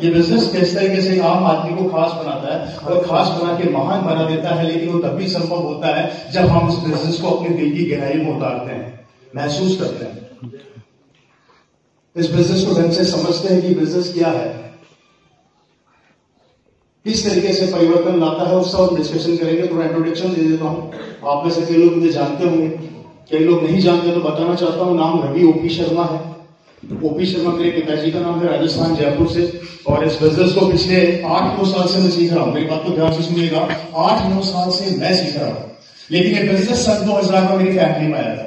ये बिजनेस किस तरीके से आम आदमी को खास बनाता है और खास बना के महान बना देता है, लेकिन वो तभी संभव होता है जब हम उस बिजनेस को अपने दिल की गहराई में उतारते हैं, महसूस करते हैं, इस बिजनेस को ढंग से समझते हैं कि बिजनेस क्या है, किस तरीके से परिवर्तन लाता है, उसका हम डिस्कशन करेंगे। थोड़ा इंट्रोडक्शन दे देता हूं। आप में से कई लोग मुझे जानते होंगे, कई लोग नहीं जानते, तो बताना चाहता हूं। नाम रवि ओपी शर्मा है। ओपी शर्मा मेरे पिताजी का नाम है, राजस्थान जयपुर से। और इस बिजनेस को पिछले 8-9 साल से मैं सीख रहा हूं। मेरी बात को ध्यान से सुनिएगा, 8-9 साल से मैं सीख रहा हूं। लेकिन ये बिजनेस सन 2000 में मेरी फैमिली में आया था।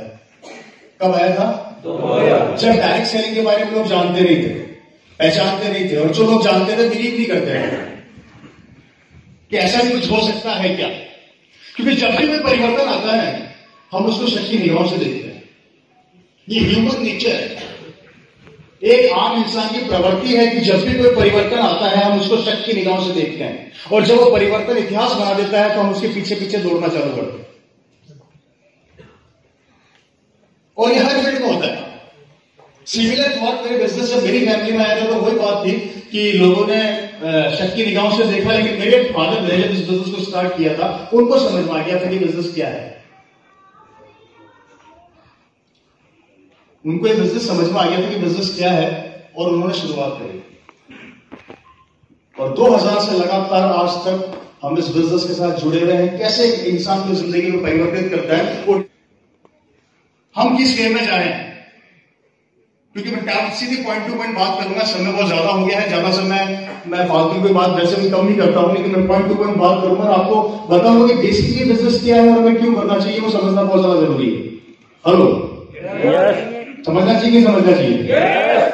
कब आया था? जब डायरेक्ट सेलिंग के बारे में लोग जानते नहीं थे, पहचानते नहीं थे, और जो लोग जानते थे बिलीव नहीं करते थे कि ऐसा भी कुछ हो सकता है क्या। क्योंकि जब भी कोई परिवर्तन आता है हम उसको शक की निगाहों से देखते हैं। ये ह्यूमन नेचर है, एक आम इंसान की प्रवृत्ति है कि जब भी कोई परिवर्तन आता है हम उसको शक की निगाहों से देखते हैं, और जब वो परिवर्तन इतिहास बना देता है तो हम उसके पीछे पीछे दौड़ना चालू करते हैं। और ये हर फील्ड में होता है। सिमिलर थॉट मेरे बिजनेस से मेरी फैमिली में आया था, तो वही बात थी कि लोगों ने शक की निगाहों से देखा, लेकिन मेरे फादर ने जब इस बिजनेस को स्टार्ट किया था उनको समझ में आ गया था कि बिजनेस क्या है। उनको ये बिजनेस समझ में आ गया था कि बिजनेस क्या है, और उन्होंने शुरुआत करी। और 2000 से लगातार आज तक हम इस बिजनेस के साथ जुड़े रहे हैं। कैसे एक इंसान की जिंदगी में परिवर्तित करता है और हम किस वे में जा रहे हैं। क्योंकि मैं सीधी पॉइंट टू पॉइंट बात करूंगा, समय बहुत ज्यादा हो गया है। ज्यादा समय मैं फालतू की बात वैसे भी कम ही करता हूं, लेकिन मैं पॉइंट टू पॉइंट बात करूंगा और आपको बताऊंगा कि बेसिकली बिजनेस क्या है और हमें क्यों करना चाहिए, वो समझना बहुत ज्यादा जरूरी है। हेलो, समझना चाहिए कि समझना चाहिए?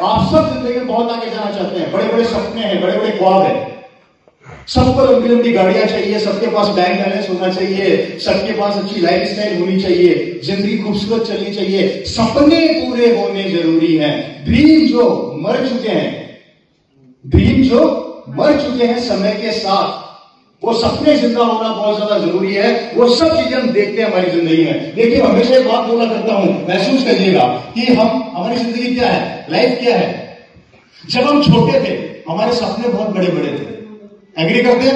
आप सब जिंदगी में बहुत आगे जाना चाहते हैं, बड़े बड़े सपने हैं, बड़े बड़े ख्वाब है। सबको लंबी लंबी गाड़ियां चाहिए, सबके पास बैंक बैलेंस होना चाहिए, सबके पास अच्छी लाइफ स्टाइल होनी चाहिए, जिंदगी खूबसूरत चलनी चाहिए, सपने पूरे होने जरूरी हैं। ड्रीम जो मर चुके हैं, ड्रीम जो मर चुके हैं समय के साथ, वो सपने जिंदा होना बहुत ज्यादा जरूरी है। वो सब चीजें हम देखते हैं हमारी जिंदगी में। देखिए, हमेशा एक बात बोला करता हूं, महसूस करिएगा कि हमारी जिंदगी क्या है, लाइफ क्या है। जब हम छोटे थे हमारे सपने बहुत बड़े बड़े थे। एग्री करते हैं?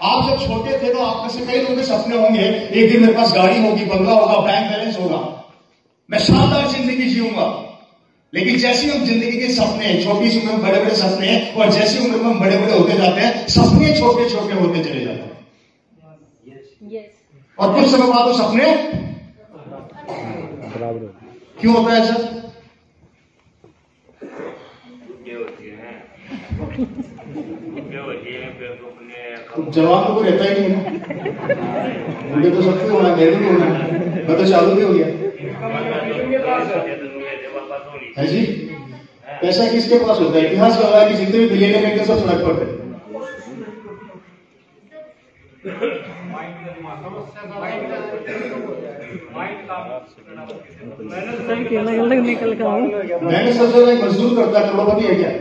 आप जब छोटे थे तो आप में से कई लोगों के सपने होंगे, एक दिन मेरे पास गाड़ी होगी, बंगला होगा, बैंक बैलेंस होगा, मैं शानदार जिंदगी जीऊंगा। लेकिन जैसी हम जिंदगी के सपने, छोटी सी उम्र में बड़े बड़े सपने हैं, और जैसी उम्र में हम बड़े बड़े होते जाते हैं सपने छोटे छोटे होते चले जाते हैं। और कुछ समय बाद वो सपने क्यों होता है ऐसा? जवाब तो कोई रहता ही नहीं है। मुझे तो सबको होना, मेरे भी होना, मैं तो चालू भी हो गया है जी। पैसा किसके पास होता है? इतिहास का है कि जितने भी बिलियनर हैं सब सड़क पर थे। मैंने सबसे ज्यादा मजदूर करता है, करोड़पति है क्या?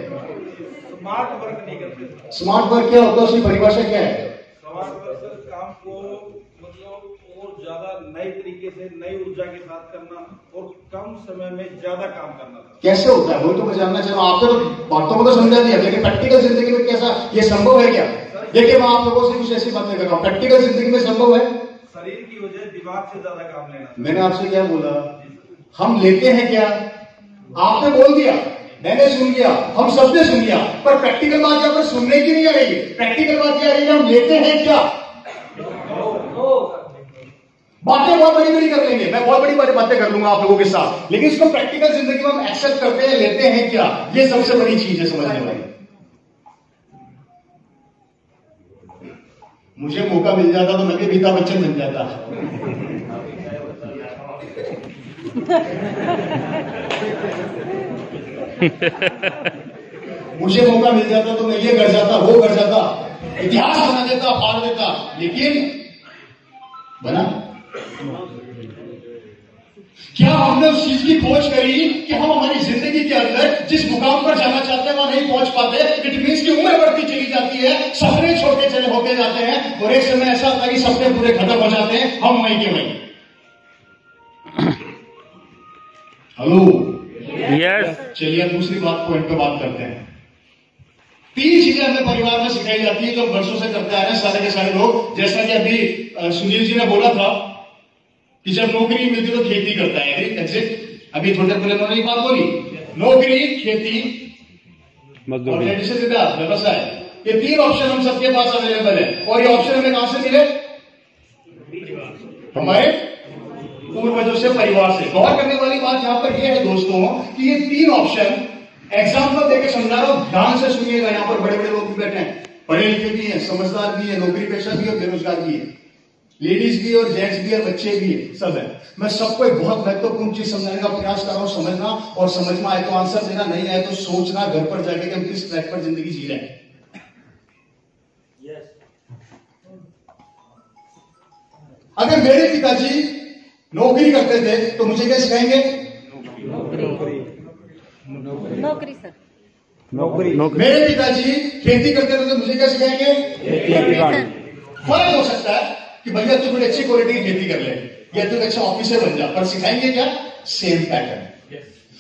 स्मार्ट वर्क नहीं करते। स्मार्ट वर्क क्या होता है, उसकी परिभाषा क्या है? स्मार्ट वर्क काम को मतलब और ज्यादा नए तरीके से, नई ऊर्जा के साथ करना और कम समय में ज्यादा काम करना। कैसे होता है वो तो मैं जानना चाह रहा हूँ। आपने तो बातों को तो समझा दिया, लेकिन प्रैक्टिकल जिंदगी में कैसा ये संभव है क्या? देखिए, मैं आप लोगों से कुछ ऐसी बातें कर रहा हूँ, प्रैक्टिकल जिंदगी में संभव है। शरीर की वजह दिमाग से ज्यादा काम लेना। मैंने आपसे क्या बोला? हम लेते हैं क्या? आपने बोल दिया, मैंने सुन लिया, हम सबने सुन लिया, पर प्रैक्टिकल बात यहाँ पर सुनने की नहीं आ रही। प्रैक्टिकल बात यह आ रही है हम लेते हैं क्या? बातें बहुत बड़ी बड़ी कर लेंगे, मैं बहुत बड़ी बातें कर लूंगा आप लोगों के साथ, लेकिन इसको प्रैक्टिकल जिंदगी में हम एक्सेप्ट करते हैं, लेते हैं क्या? ये सबसे बड़ी चीज है समझने वाली। मुझे मौका मिल जाता तो मैं भी अमिताभ बच्चन बन जाता। मुझे मौका मिल जाता तो मैं ये कर जाता, वो कर जाता, इतिहास बना देता, फाड़ देता, लेकिन बना क्या? हमने उस चीज की खोज करी कि हम हमारी जिंदगी के अंदर जिस मुकाम पर जाना चाहते हैं वहां नहीं पहुंच पाते। इट मीन्स की उम्र बढ़ती चली जाती है, सपने छोटे चले होते जाते हैं, और एक समय ऐसा होता है कि सपने पूरे खत्म हो जाते हैं, हम वहीं के वहीं। Hello, yes. चलिए दूसरी बात पॉइंट पे बात करते हैं। 3 चीजें हमें परिवार में सिखाई जाती है जो वर्षों से करते आ रहे हैं सारे के सारे लोग। जैसा कि अभी सुनील जी ने बोला था कि जब नौकरी नहीं मिलती तो खेती करता है, एग्जिट। अभी थोड़ी देर पहले उन्होंने ये बात बोली, नौकरी, खेती और व्यवसाय, ये 3 ऑप्शन हम सबके पास अवेलेबल है। और ये ऑप्शन हमें कहां से मिले? हमारे पूर्वजों से, परिवार से। गौर करने वाली बात यहां पर यह है दोस्तों कि ये 3 ऑप्शन एग्जाम्पल देकर समझा रहा हूं, ध्यान से सुनिएगा। यहां पर बड़े बड़े लोग भी बैठे हैं, पढ़े लिखे भी हैं, समझदार भी है, नौकरी पेशा भी है, बेरोजगार भी है, लेडीज भी और जेंट्स भी है, बच्चे भी है, सब है। मैं सबको एक बहुत महत्वपूर्ण चीज समझाने का प्रयास कर रहा हूं, समझना, और समझ में आए तो आंसर देना, नहीं आए तो सोचना घर पर जाके कि हम किस ट्रैक पर जिंदगी जी रहे हैं। अगर मेरे पिताजी नौकरी करते थे तो मुझे क्या सिखाएंगे? नौकरी सर, नौकरी। मेरे पिताजी खेती करते थे तो मुझे क्या सिखाएंगे? फर्क हो सकता है कि भैया तू थोड़ी अच्छी क्वालिटी की खेती कर ले या तू अच्छा ऑफिसर बन जा, पर सिखाएंगे क्या? Same pattern.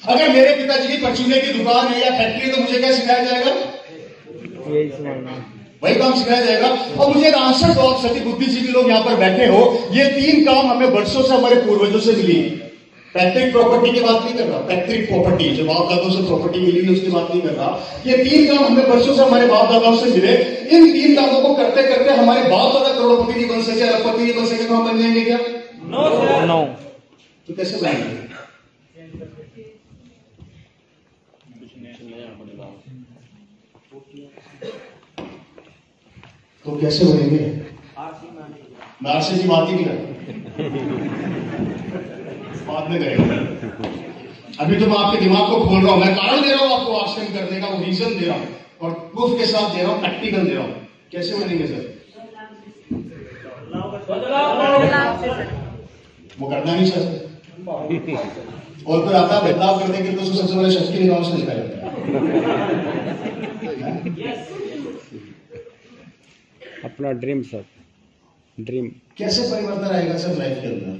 अगर मेरे पिताजी की परचूने की दुकान है या फैक्ट्री है तो मुझे क्या सिखाया जाएगा? वही काम सिखाया जाएगा। और मुझे एक आंसर दो, आप सभी बुद्धिजीवी लोग यहां पर बैठे हो, ये 3 काम हमें वर्षों से हमारे पूर्वजों से मिली। पैतृक प्रॉपर्टी की बात नहीं कर रहा, पैतृक प्रॉपर्टी जो बाप दादाओं से प्रॉपर्टी मिली है उसकी बात नहीं कर रहा। ये 3 काम हमें वर्षों से हमारे बाप दादाओं से मिले। इन 3 कामों को करते करते हमारे बाप दादा करोड़पति नहीं बन सके, अरबपति नहीं बन सके, तो हम बन जाएंगे क्या? नो। तो कैसे बनेंगे? तो कैसे बनेंगे? मैं आरसी की बात ही नहीं कर, बाद में करेंगे। अभी तो मैं आपके दिमाग को खोल रहा हूं, मैं कारण दे रहा हूं आपको आश्रम करने का, वो रीजन दे रहा हूं और प्रूफ के साथ दे रहा हूं, प्रैक्टिकल दे रहा हूं। कैसे बनेंगे सर? वो करना नहीं चाहते, और फिर आता है बदलाव करने के लिए, तो सबसे बड़े शक्ति निगाहों से निकाला जाता है। अपना ड्रीम सर, ड्रीम कैसे परिवर्तन आएगा सर लाइफ के अंदर?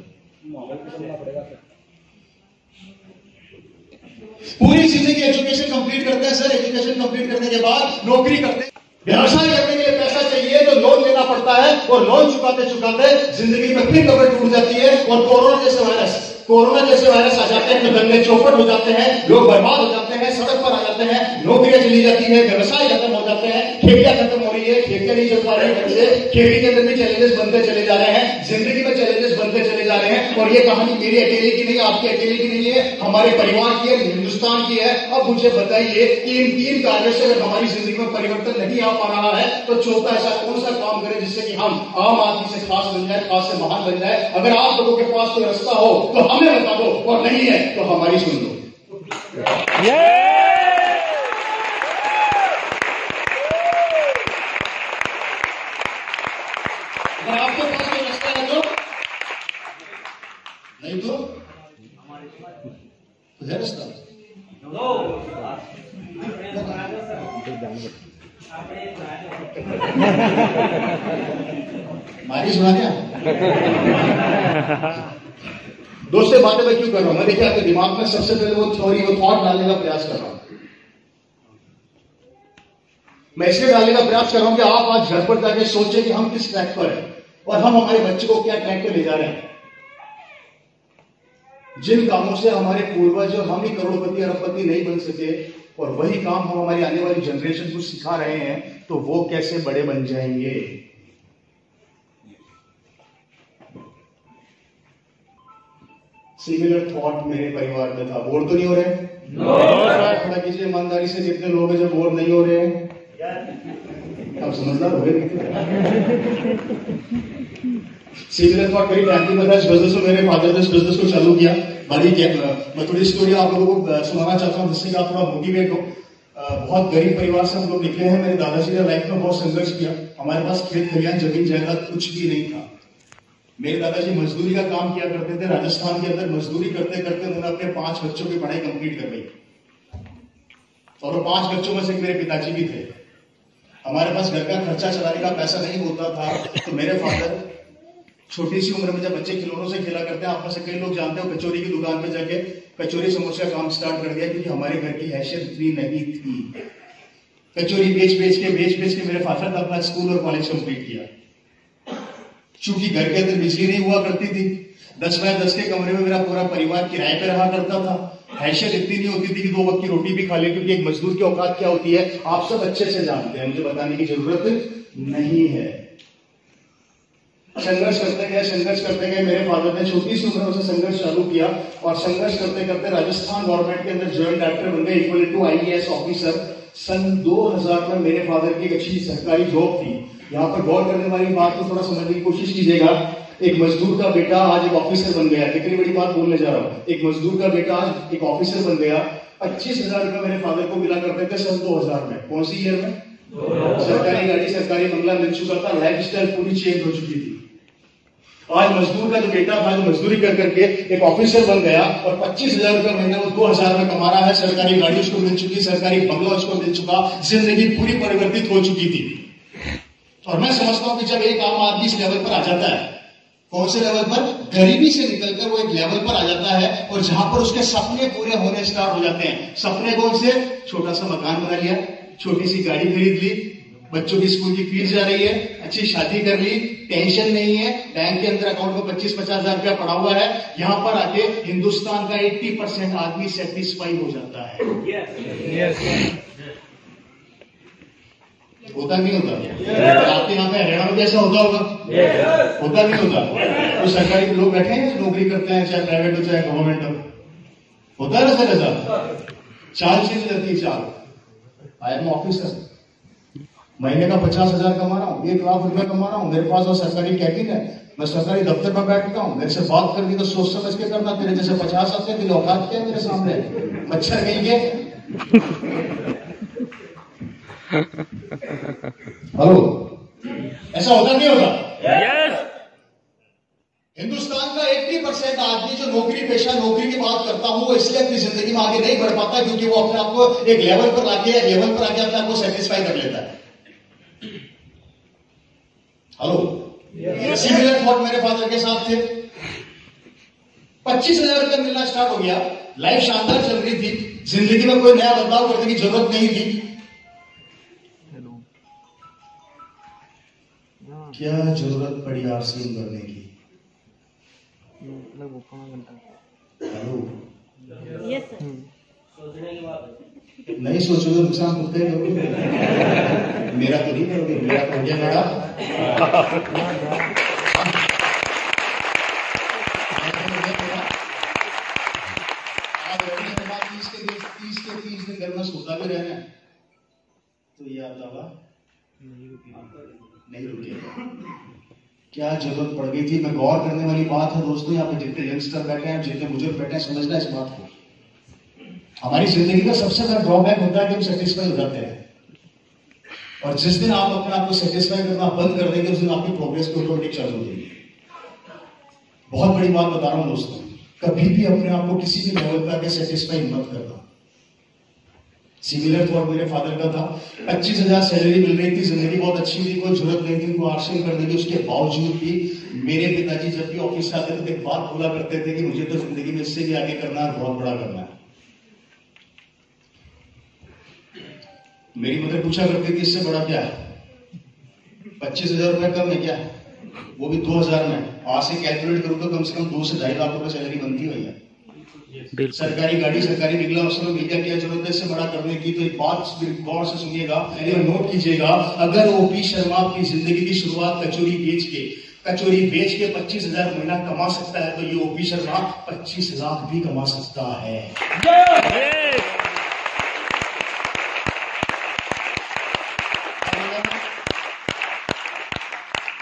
पूरी जिंदगी एजुकेशन कंप्लीट करते हैं सर, एजुकेशन कंप्लीट करने के बाद नौकरी करते हैं, व्यवसाय करने के लिए पैसा चाहिए तो लोन लेना पड़ता है, और लोन चुकाते चुकाते जिंदगी में फिर कब्र टूट जाती है, और कोरोना जैसे वायरस आ जाते हैं तो धंधे चौपट हो जाते हैं, लोग बर्बाद हो जाते हैं, सड़क पर आ जाते हैं, नौकरियां चली जाती है, व्यवसाय खत्म हो जाते हैं, खेतियां खत्म हो रही है, खेतियां नहीं चल पा रही है, खेती के अंदर भी चैलेंजेस बनते चले जा रहे हैं, जिंदगी में चैलेंजेस बनते चले जा रहे हैं। और ये कहानी मेरी अकेले की नहीं, आपकी अकेले की नहीं है, हमारे परिवार की है, हिंदुस्तान की है। अब मुझे बताइए कि इन 3 कार्यों से अगर हमारी जिंदगी में परिवर्तन नहीं आ पा रहा है तो चौथा ऐसा कौन सा काम करें जिससे कि हम आम आदमी से खास बन जाए, खास से महान बन जाए? अगर आप लोगों के पास कोई रास्ता हो तो हमें बता दो, और नहीं है तो हमारी सुन लो। अगर आपके पास कोई रास्ता है तो, नहीं तो है रास्ता। मारी सुना क्या? दोस्तों बातें मैं क्यों कर रहा हूं? मैं देखिए आपके दिमाग में सबसे पहले वो थ्योरी, वो थॉट डालने का प्रयास कर रहा हूं। मैं इसलिए डालने का प्रयास कर रहा हूं कि आप आज घर पर जाके सोचें कि हम किस ट्रैक पर हैं और हम हमारे बच्चे को क्या ट्रैक पे ले जा रहे हैं। जिन कामों से हमारे पूर्वज और हम ही करोड़पति अरबपति नहीं बन सके, और वही काम हम हमारी आने वाली जनरेशन को सिखा रहे हैं, तो वो कैसे बड़े बन जाएंगे? सिमिलर थॉट मेरे परिवार में था। बोर तो नहीं हो रहे? थोड़ा कीजिए ईमानदारी से, जितने लोग हैं जो बोर नहीं हो रहे हैं, आप समझदार हो गए। सिमिलर थॉट मेरी फैमिली में था। इस बिजनेस में मेरे फादर ने इस बिजनेस को चालू किया। मैं थोड़ी स्टोरी आप लोगों को सुनाना चाहता हूँ जिससे कि आप थोड़ा मोटिवेट हो। बहुत गरीब परिवार से हम लोग निकले हैं। मेरे दादाजी ने लाइफ में बहुत संघर्ष किया। हमारे पास खेत खलियान जमीन जायदाद कुछ भी नहीं था। मेरे दादाजी मजदूरी का काम किया करते थे। राजस्थान के अंदर मजदूरी करते करते उन्होंने अपने 5 बच्चों की पढ़ाई कंप्लीट कर ली, और वो 5 बच्चों में से मेरे पिताजी भी थे। हमारे पास घर का खर्चा चलाने का पैसा नहीं होता था, तो मेरे फादर छोटी सी उम्र में जब बच्चे खिलौनों से खेला करते हैं, आप में से कई लोग जानते हो, कचौरी की दुकान पे जाके कचौरी समोसे का काम स्टार्ट कर दिया, क्योंकि हमारे घर की हैसियत इतनी नहीं थी। कचौरी बेच के मेरे फादर ने अपना स्कूल और कॉलेज कंप्लीट किया। चूंकि घर के अंदर बिजली नहीं हुआ करती थी, 10 बाय 10 के कमरे में मेरा पूरा परिवार किराए पे रहा करता था। हैसियत इतनी नहीं होती थी कि 2 वक्त की रोटी भी खा ले, क्योंकि एक मजदूर की औकात क्या होती है आप सब अच्छे से जानते हैं, मुझे बताने की जरूरत नहीं है। संघर्ष करते गए मेरे फादर ने छोटी सी उम्र में संघर्ष चालू किया, और संघर्ष करते करते राजस्थान गवर्नमेंट के अंदर जॉइंट डायरेक्टर बन गए, इक्वल टू IAS ऑफिसर। सन 2000 में मेरे फादर की एक अच्छी सरकारी जॉब थी। यहाँ पर गौर करने वाली बात को थोड़ा समझने की कोशिश कीजिएगा। एक मजदूर का बेटा आज एक ऑफिसर बन गया। कितनी बड़ी बात बोलने जा रहा हूं। एक मजदूर का बेटा आज एक ऑफिसर बन गया। 25,000 रुपए मेरे फादर को मिला करते थे सन 2000 में। कौन सी ईयर में? सरकारी गाड़ी, सरकारी बंगला मिल चुका था, लाइफ स्टाइल पूरी चेंज हो चुकी थी। आज मजदूर का जो बेटा था, जो मजदूरी कर करके एक ऑफिसर बन गया, और 25,000 रुपए महीने वो 2000 में कमा रहा है। सरकारी गाड़ी उसको मिल चुकी, सरकारी बंगला उसको मिल चुका, जिंदगी पूरी परिवर्तित हो चुकी थी। और मैं समझता हूं कि जब एक आम आदमी इस लेवल पर आ जाता है, कौन से लेवल पर? गरीबी से निकलकर वो एक लेवल पर आ जाता है, और जहां पर उसके सपने पूरे होने स्टार्ट हो जाते हैं। सपने कौन से? छोटा सा मकान बना लिया, छोटी सी गाड़ी खरीद ली, बच्चों की स्कूल की फीस जा रही है, अच्छी शादी कर ली, टेंशन नहीं है, बैंक के अंदर अकाउंट में 25-50 हजार रुपया पड़ा हुआ है। यहां पर आके हिंदुस्तान का 80% आदमी सेटिस्फाई हो जाता है। होता नहीं होता? आपके यहाँ पे हरियाणा में कैसा होता होगा? होता नहीं होता? तो सरकारी लोग बैठे हैं जो नौकरी करते हैं, चाहे प्राइवेट हो चाहे गवर्नमेंट हो, होता है ना सर ऐसा? चाल चेंज रहती है, चाल। आई एम ऑफिसर, महीने का 50,000 कमा रहा हूँ, 1 लाख रुपया कमा रहा हूँ, मेरे पास और सरकारी कैबिन है, मैं सरकारी दफ्तर में बैठता हूँ। मेरे से बात करनी तो सोच समझ के करना। तेरे जैसे 50 आते हैं, तेरी औकात क्या है मेरे सामने? मच्छर नहीं के। हेलो, ऐसा होता नहीं होता? हिंदुस्तान का 80% आदमी जो नौकरी पेशा नौकरी की बात करता हूं, वो इसलिए अपनी जिंदगी में आगे नहीं बढ़ पाता क्योंकि वो अपने आप को एक लेवल पर आके अपने आप को सेटिस्फाई कर लेता है। हेलो, सिमिलर थॉट मेरे फादर के साथ थे। 25,000 रुपया मिलना स्टार्ट हो गया, लाइफ शानदार चल रही थी, जिंदगी में कोई नया बदलाव करने की जरूरत नहीं थी। क्या जरूरत पड़ी आरसीएम करने की? Hello, yes sir. नहीं सोचोगे नुकसान खुद का ही करोगे। मेरा तो नहीं करोगे, मेरा तो हो गया मेरा। आज रहने के बाद 30 के 30 दिन घर में सोता भी रहना है, तो ये आपका नहीं रुकेगा। क्या जरूरत पड़ गई थी? मैं गौर करने वाली बात है दोस्तों, यहाँ पे जितने यंगस्टर बैठे हैं, जितने बुजुर्ग बैठे हैं, समझना इस बात को। हमारी जिंदगी का सबसे बड़ा ड्रॉबैक होता है कि हम सेटिस्फाई हो जाते हैं, और जिस दिन आप अपने आप को सेटिस्फाई करना बंद कर देंगे, उस दिन आपकी प्रोग्रेस को ऑटोमेटिक चालू हो जाएगी। बहुत बड़ी बात बता रहा हूं दोस्तों, कभी भी अपने आप को किसी भी लेवल पर आके सेटिस्फाई मत करना। सिमिलर थॉट मेरे फादर का था। 25,000 सैलरी मिल रही थी, जिंदगी बहुत अच्छी थी, कोई जरूरत नहीं थी उनको आरसीएम करने की। उसके बावजूद भी मेरे पिताजी जब भी ऑफिस से आते थे तो एक बात बोला करते थे कि मुझे तो जिंदगी में इससे भी आगे करना है, बहुत बड़ा करना है। मेरी मदर पूछा करती थी इससे बड़ा क्या है? 25,000 रुपया कम है क्या? वो भी 2000 में। आज से कैलकुलेट करूँ तो कम से कम 2 से 2.5 लाख रुपए सैलरी बनती है भैया। सरकारी गाड़ी, सरकारी निकला, उसमें भैया क्या जरूरत है इससे बड़ा करने की? तो एक बात गौर से सुनिएगा, नोट कीजिएगा। अगर ओपी शर्मा अपनी जिंदगी की शुरुआत कचौरी बेच के 25,000 महीना कमा सकता है, तो ये ओपी शर्मा 25 लाख भी कमा सकता है।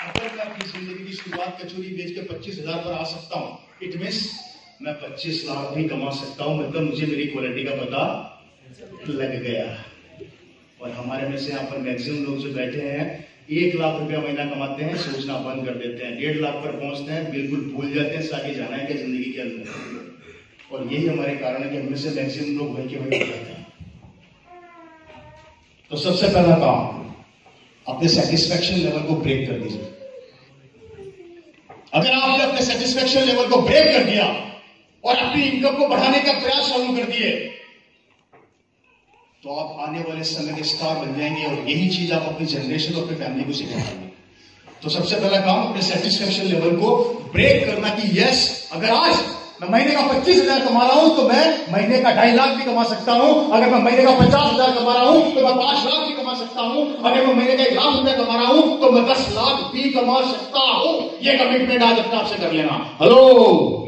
अगर मैं अपनी जिंदगी की शुरुआत कचौरी बेच के 25,000 पर आ सकता हूं, इट मीन्स मैं 25 लाख भी कमा सकता हूं। मतलब मुझे मेरी क्वालिटी का पता लग गया। और हमारे में से यहाँ पर मैक्सिमम लोग जो बैठे हैं 1 लाख रुपया महीना कमाते हैं, सोचना बंद कर देते हैं। 1.5 लाख पर पहुंचते हैं, बिल्कुल भूल जाते हैं आगे जाना है क्या जिंदगी के अंदर। और यही हमारे कारण है कि हमें से मैक्सिमम लोग वही के वही हो जाते हैं। तो सबसे पहला काम, अपने सेटिस्फेक्शन लेवल को ब्रेक कर दीजिए। अगर आपने अपने सेटिस्फेक्शन लेवल को ब्रेक कर दिया और अपनी इनकम को बढ़ाने का प्रयास चालू कर दिए, तो आप आने वाले समय के स्टार बन जाएंगे और यही चीज आप अपनी जनरेशन और अपनी फैमिली को सिखाएंगे। तो सबसे पहला काम अपने सेटिस्फेक्शन लेवल को ब्रेक करना कि यस, अगर आज मैं महीने का 25,000 कमा रहा हूं तो मैं महीने का 2.5 लाख भी कमा सकता हूं। अगर मैं महीने का 50,000 कमा रहा हूं तो मैं 5 लाख भी कमा सकता हूं। अगर मैं महीने का 1 लाख रुपया कमा रहा हूं तो मैं 10 लाख भी कमा सकता हूं। ये कमिटमेंट आज अपने आपसे कर लेना। हेलो,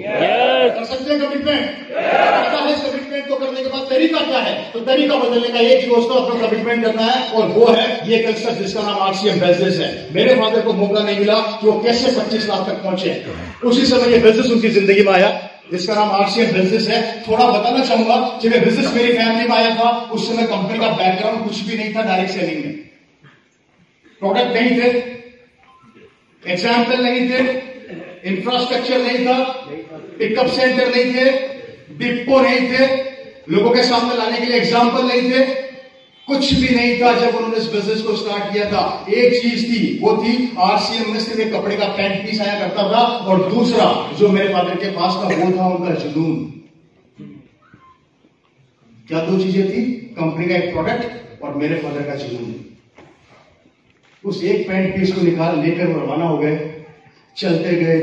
कर सकते हैं कमिटमेंट? पता है इस कमिटमेंट को करने के बाद तरीका क्या है? तो तरीका बदलने का एक ही दोस्तों, अपना कमिटमेंट करना है और वो है ये कंसेप्ट जिसका नाम आरसीएम बिजनेस है। मेरे फादर को मौका नहीं मिला कि वो कैसे 25 लाख तक पहुंचे, उसी समय ये बिजनेस उनकी जिंदगी में आया जिसका नाम आरसीएम बिजनेस है। थोड़ा बताना चाहूंगा, जब ये बिजनेस मेरी फैमिली में आया था उस समय कंपनी का बैकग्राउंड कुछ भी नहीं था। डायरेक्ट सेलिंग में प्रोडक्ट नहीं थे, एग्जाम्पल नहीं थे, इंफ्रास्ट्रक्चर नहीं था, पिकअप सेंटर नहीं थे, डिपो नहीं थे, लोगों के सामने लाने के लिए एग्जाम्पल नहीं थे, कुछ भी नहीं था। जब उन्होंने इस बिजनेस को स्टार्ट किया था एक चीज थी, वो थी आरसीएम में सिर्फ एक कपड़े का पैंट पीस आया करता था और दूसरा जो मेरे फादर के पास था वो था उनका जुनून। क्या दो चीजें थी? कंपनी का एक प्रोडक्ट और मेरे फादर का जुनून। उस एक पैंट पीस को निकाल लेकर वो रवाना हो गए। चलते गए,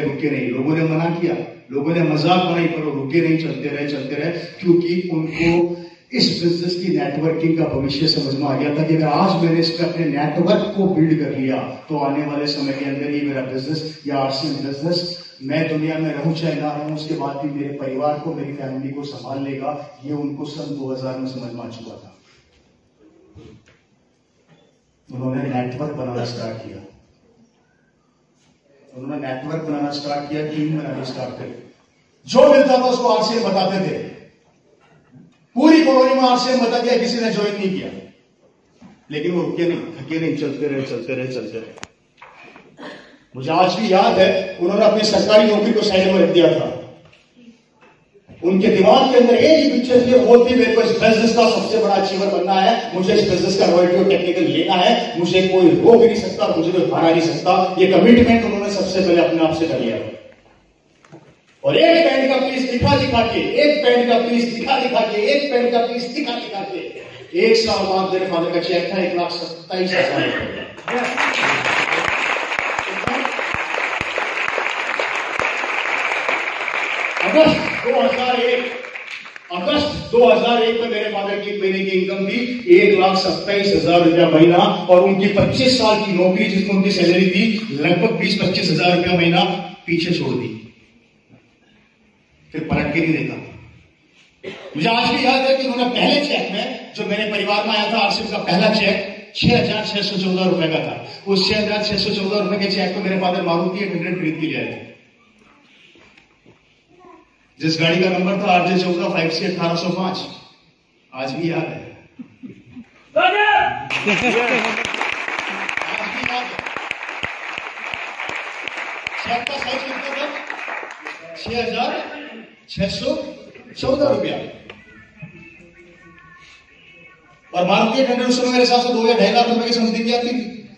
रुके नहीं। लोगों ने मना किया, लोगों ने मजाक बनाई, पर वो रुके नहीं, चलते रहे, क्योंकि उनको इस बिजनेस की नेटवर्किंग का भविष्य समझ में आ गया था कि अगर आज मैंने इस पर अपने नेटवर्क को बिल्ड कर लिया तो आने वाले समय के अंदर ही मेरा बिजनेस या आरसीएम बिजनेस, मैं दुनिया में रहूं चाहे ना रहूं, उसके बाद भी मेरे परिवार को, मेरी फैमिली को संभाल लेगा। ये उनको सन 2000 में समझ में आ चुका था। उन्होंने नेटवर्क बनाना स्टार्ट किया, टीम बनाना स्टार्ट करी। जो मिलता था उसको आरसीएम बताते थे। पूरी कॉलोनी में आरसीएम बता दिया, किसी ने ज्वाइन नहीं किया, लेकिन वो रुके नहीं, थके नहीं, चलते रहे। मुझे आज भी याद है, उन्होंने अपनी सरकारी नौकरी को साइड में रख दिया था। उनके दिमाग के अंदर एक ही पिक्चर थी, वो थी मेरे को इस बिजनेस का सबसे बड़ा अचीवर बनना है, मुझे इस बिजनेस का रॉयल्टी और टेक्निकल लेना है, मुझे कोई रोक नहीं सकता, मुझे कोई हरा नहीं सकता। ये कमिटमेंट उन्होंने सबसे पहले अपने आप से कर लिया। और एक पैंट का पीस दिखा के, एक पैंट का पीस दिखा के, एक साल बाद मेरे फादर का चेक था 1,27,000 अगस्त 2001 में मेरे फादर की महीने की इनकम थी 1,27,000 रुपया महीना, और उनकी 25 साल की नौकरी जिसमें उनकी सैलरी थी लगभग 20-25 हजार रुपया महीना पीछे छोड़ दी, फिर पलट के नहीं देखा। मुझे आज भी याद है कि उन्होंने पहले चेक में जो मेरे परिवार में आया था आरसीएम का पहला चेक 6,614 रुपए का था। उस 6,614 रुपए के चेक को मेरे फादर मारुति 800 खरीद के ले आए थे, जिस गाड़ी का नंबर था RJ 14 5C 1805। आज भी याद है, चेक का साइज कितना था? 6,614 रुपया। और मारुति 800 उस समय मेरे हिसाब से 2 या 2.5 लाख रुपए की समथिंग आती थी।